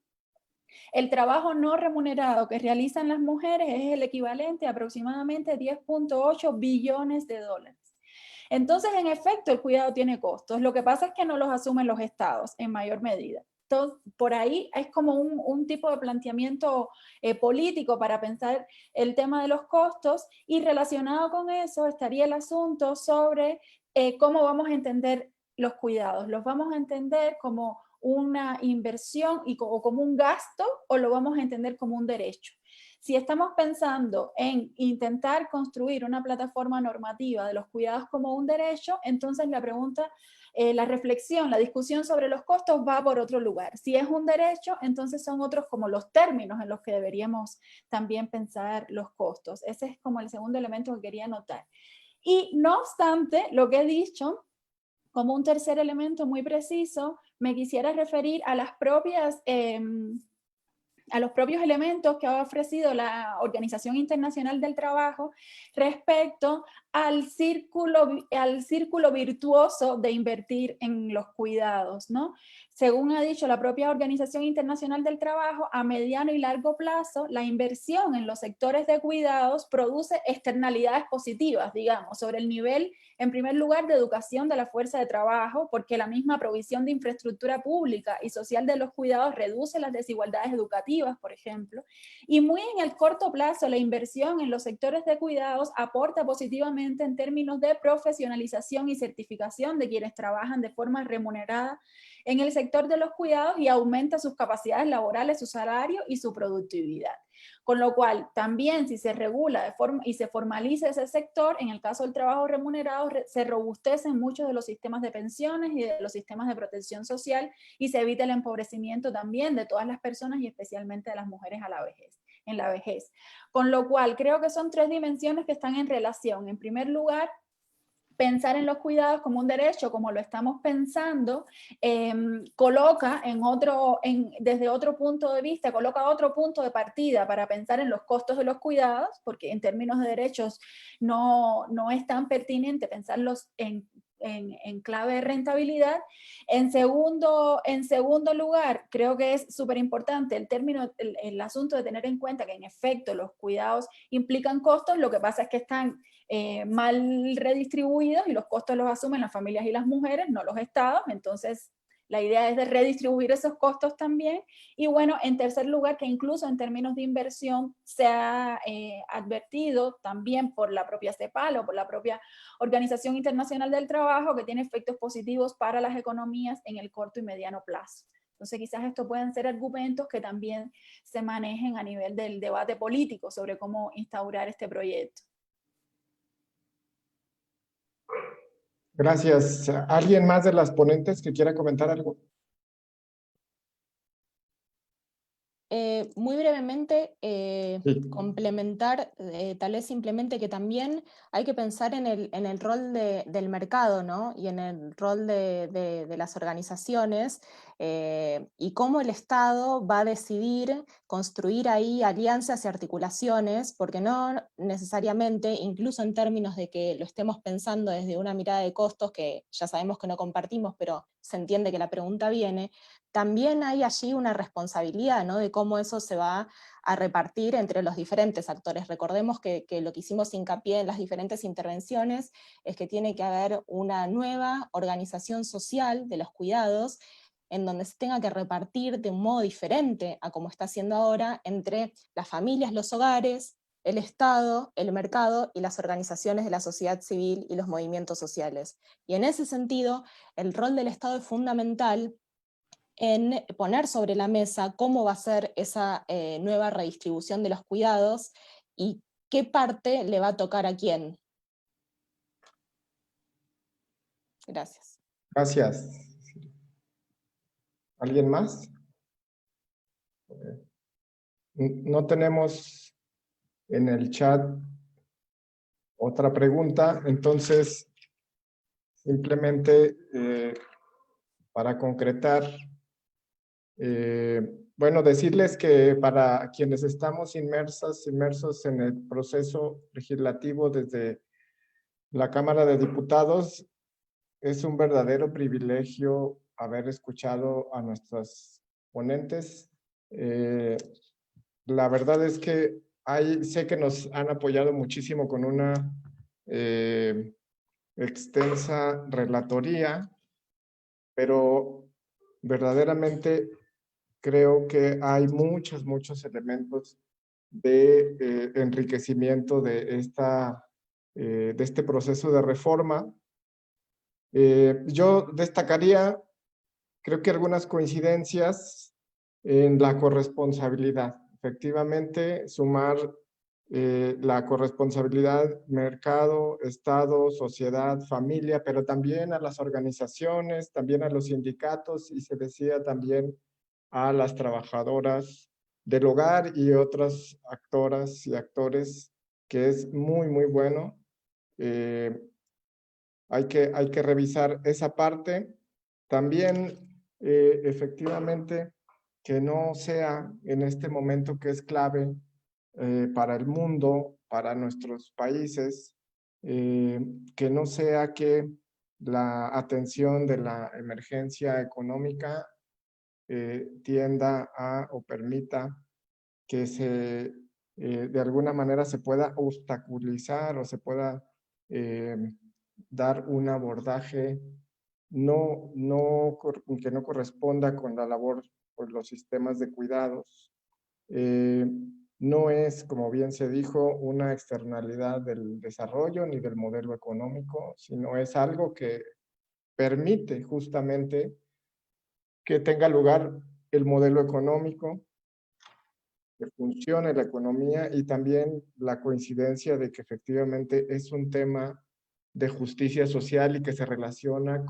el trabajo no remunerado que realizan las mujeres es el equivalente a aproximadamente 10.8 billones de dólares. Entonces, en efecto, el cuidado tiene costos. Lo que pasa es que no los asumen los estados en mayor medida. Entonces, por ahí es como un tipo de planteamiento político para pensar el tema de los costos, y relacionado con eso estaría el asunto sobre cómo vamos a entender los cuidados. ¿Los vamos a entender como una inversión o como un gasto, o lo vamos a entender como un derecho? Si estamos pensando en intentar construir una plataforma normativa de los cuidados como un derecho, entonces la pregunta, la reflexión, la discusión sobre los costos va por otro lugar. Si es un derecho, entonces son otros como los términos en los que deberíamos también pensar los costos. Ese es como el segundo elemento que quería notar. Y no obstante, lo que he dicho, como un tercer elemento muy preciso, me quisiera referir a los propios elementos que ha ofrecido la Organización Internacional del Trabajo respecto al círculo virtuoso de invertir en los cuidados, ¿no? Según ha dicho la propia Organización Internacional del Trabajo, a mediano y largo plazo, la inversión en los sectores de cuidados produce externalidades positivas, digamos, sobre el nivel, en primer lugar, de educación de la fuerza de trabajo, porque la misma provisión de infraestructura pública y social de los cuidados reduce las desigualdades educativas, por ejemplo, y muy en el corto plazo, la inversión en los sectores de cuidados aporta positivamente en términos de profesionalización y certificación de quienes trabajan de forma remunerada en el sector de los cuidados, y aumenta sus capacidades laborales, su salario y su productividad. Con lo cual, también si se regula y se formaliza ese sector, en el caso del trabajo remunerado, se robustecen muchos de los sistemas de pensiones y de los sistemas de protección social, y se evita el empobrecimiento también de todas las personas y especialmente de las mujeres en la vejez. Con lo cual, creo que son tres dimensiones que están en relación. En primer lugar, pensar en los cuidados como un derecho, como lo estamos pensando, coloca desde otro punto de vista, coloca otro punto de partida para pensar en los costos de los cuidados, porque en términos de derechos no es tan pertinente pensarlos en clave de rentabilidad. En segundo lugar, creo que es súper importante el asunto de tener en cuenta que en efecto los cuidados implican costos. Lo que pasa es que están mal redistribuidos y los costos los asumen las familias y las mujeres, no los estados. Entonces la idea es de redistribuir esos costos también. Y bueno, en tercer lugar, que incluso en términos de inversión se ha advertido también por la propia CEPAL o por la propia Organización Internacional del Trabajo, que tiene efectos positivos para las economías en el corto y mediano plazo. Entonces quizás estos pueden ser argumentos que también se manejen a nivel del debate político sobre cómo instaurar este proyecto. Gracias. ¿Alguien más de las ponentes que quiera comentar algo? Muy brevemente, Sí. complementar, tal vez simplemente que también hay que pensar en el rol del mercado, ¿no? Y en el rol de las organizaciones, y cómo el Estado va a decidir construir ahí alianzas y articulaciones, porque no necesariamente, incluso en términos de que lo estemos pensando desde una mirada de costos, que ya sabemos que no compartimos, pero se entiende que la pregunta viene, también hay allí una responsabilidad, ¿no? De cómo eso se va a repartir entre los diferentes actores. Recordemos que lo que hicimos hincapié en las diferentes intervenciones es que tiene que haber una nueva organización social de los cuidados en donde se tenga que repartir de un modo diferente a como está haciendo ahora entre las familias, los hogares, el Estado, el mercado y las organizaciones de la sociedad civil y los movimientos sociales. Y en ese sentido, el rol del Estado es fundamental en poner sobre la mesa cómo va a ser esa nueva redistribución de los cuidados y qué parte le va a tocar a quién. Gracias. Gracias. ¿Alguien más? No tenemos en el chat otra pregunta, entonces simplemente para concretar, bueno, decirles que para quienes estamos inmersos en el proceso legislativo desde la Cámara de Diputados, es un verdadero privilegio haber escuchado a nuestras ponentes. La verdad es que sé que nos han apoyado muchísimo con una extensa relatoría, pero verdaderamente creo que hay muchos elementos de enriquecimiento de este proceso de reforma. Yo destacaría, creo que algunas coincidencias en la corresponsabilidad. Efectivamente, sumar la corresponsabilidad mercado, Estado, sociedad, familia, pero también a las organizaciones, también a los sindicatos y se decía también a las trabajadoras del hogar y otras actoras y actores, que es muy bueno. Hay que revisar esa parte. También, efectivamente, que no sea en este momento que es clave para el mundo, para nuestros países, que no sea que la atención de la emergencia económica tienda a o permita que de alguna manera se pueda obstaculizar o se pueda dar un abordaje que no corresponda con la labor por los sistemas de cuidados. No es, como bien se dijo, una externalidad del desarrollo ni del modelo económico, sino es algo que permite justamente que tenga lugar el modelo económico, que funcione la economía y también la coincidencia de que efectivamente es un tema de justicia social y que se relaciona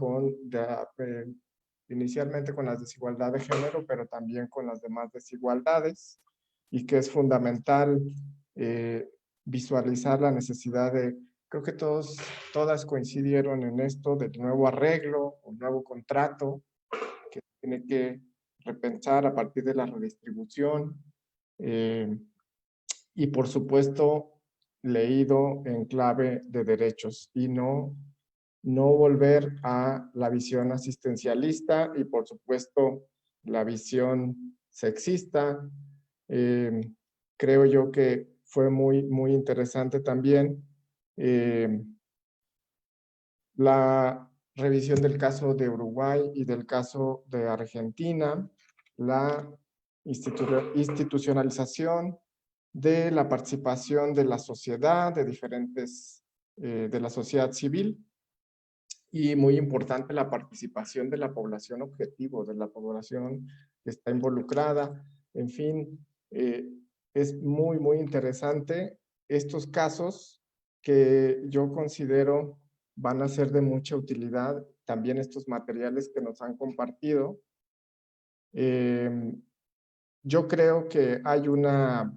inicialmente con las desigualdades de género, pero también con las demás desigualdades, y que es fundamental visualizar la necesidad creo que todas coincidieron en esto del nuevo arreglo, un nuevo contrato, que tiene que repensar a partir de la redistribución, y por supuesto leído en clave de derechos y no volver a la visión asistencialista y por supuesto la visión sexista. Creo yo que fue muy interesante también la revisión del caso de Uruguay y del caso de Argentina, la institucionalización de la participación de la sociedad, de la sociedad civil, y muy importante la participación de la población objetivo, de la población que está involucrada. En fin, es muy, muy interesante estos casos que yo considero van a ser de mucha utilidad, también estos materiales que nos han compartido. Yo creo que hay una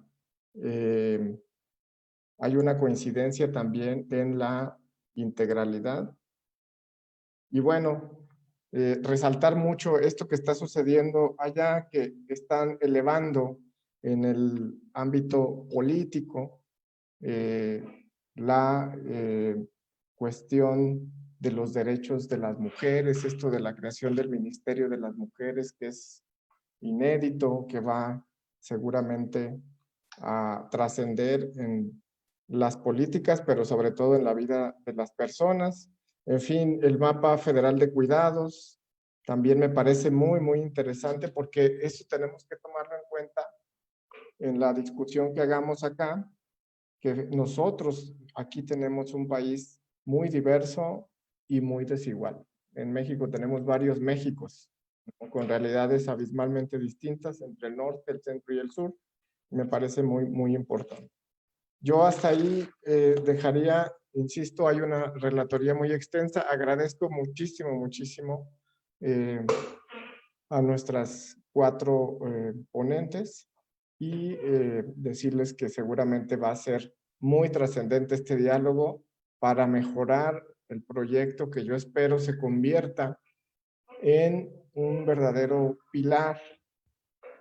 coincidencia también en la integralidad. Y bueno, resaltar mucho esto que está sucediendo allá, que están elevando en el ámbito político la cuestión de los derechos de las mujeres, esto de la creación del Ministerio de las Mujeres, que es inédito, que va seguramente a trascender en las políticas, pero sobre todo en la vida de las personas. En fin, el mapa federal de cuidados también me parece muy, muy interesante, porque eso tenemos que tomarlo en cuenta en la discusión que hagamos acá, que nosotros aquí tenemos un país muy diverso y muy desigual. En México tenemos varios Méxicos, ¿no?, con realidades abismalmente distintas entre el norte, el centro y el sur. Me parece muy, muy importante. Yo hasta ahí dejaría, insisto, hay una relatoría muy extensa. Agradezco muchísimo, muchísimo a nuestras 4 ponentes y decirles que seguramente va a ser muy trascendente este diálogo para mejorar el proyecto, que yo espero se convierta en un verdadero pilar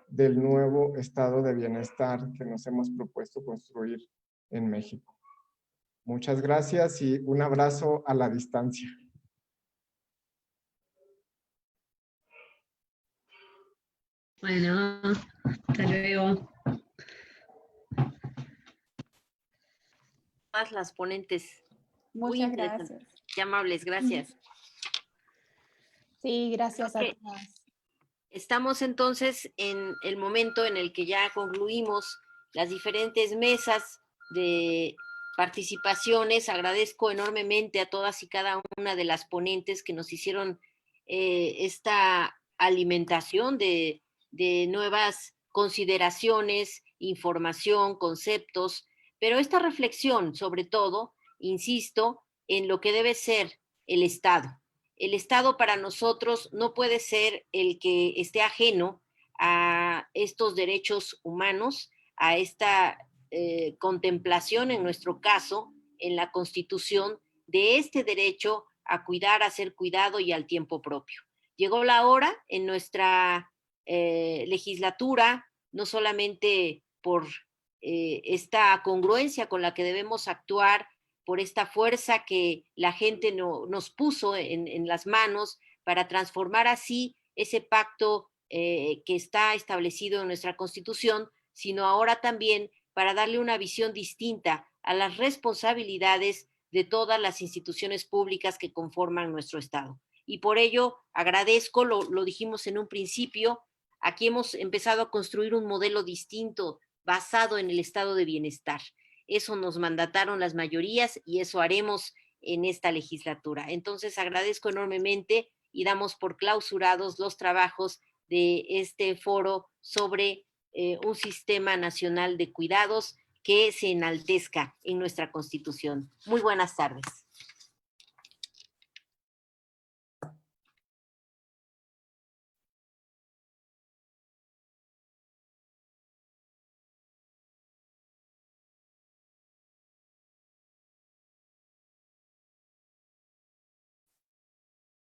del nuevo estado de bienestar que nos hemos propuesto construir en México. Muchas gracias y un abrazo a la distancia. Bueno, hasta luego. Todas las ponentes. Muy Muchas interesantes. gracias. Qué amables, gracias. Sí, gracias a Ok. todas. Estamos entonces en el momento en el que ya concluimos las diferentes mesas de participaciones. Agradezco enormemente a todas y cada una de las ponentes que nos hicieron esta alimentación de nuevas consideraciones, información, conceptos, pero esta reflexión, sobre todo, insisto, en lo que debe ser el Estado. El Estado para nosotros no puede ser el que esté ajeno a estos derechos humanos, a esta contemplación, en nuestro caso, en la Constitución, de este derecho a cuidar, a ser cuidado y al tiempo propio. Llegó la hora en nuestra legislatura, no solamente por esta congruencia con la que debemos actuar, por esta fuerza que la gente nos puso en las manos para transformar así ese pacto que está establecido en nuestra Constitución, sino ahora también para darle una visión distinta a las responsabilidades de todas las instituciones públicas que conforman nuestro Estado. Y por ello agradezco, lo dijimos en un principio, aquí hemos empezado a construir un modelo distinto basado en el estado de bienestar. Eso nos mandataron las mayorías y eso haremos en esta legislatura. Entonces agradezco enormemente y damos por clausurados los trabajos de este foro sobre un sistema nacional de cuidados que se enaltezca en nuestra Constitución. Muy buenas tardes.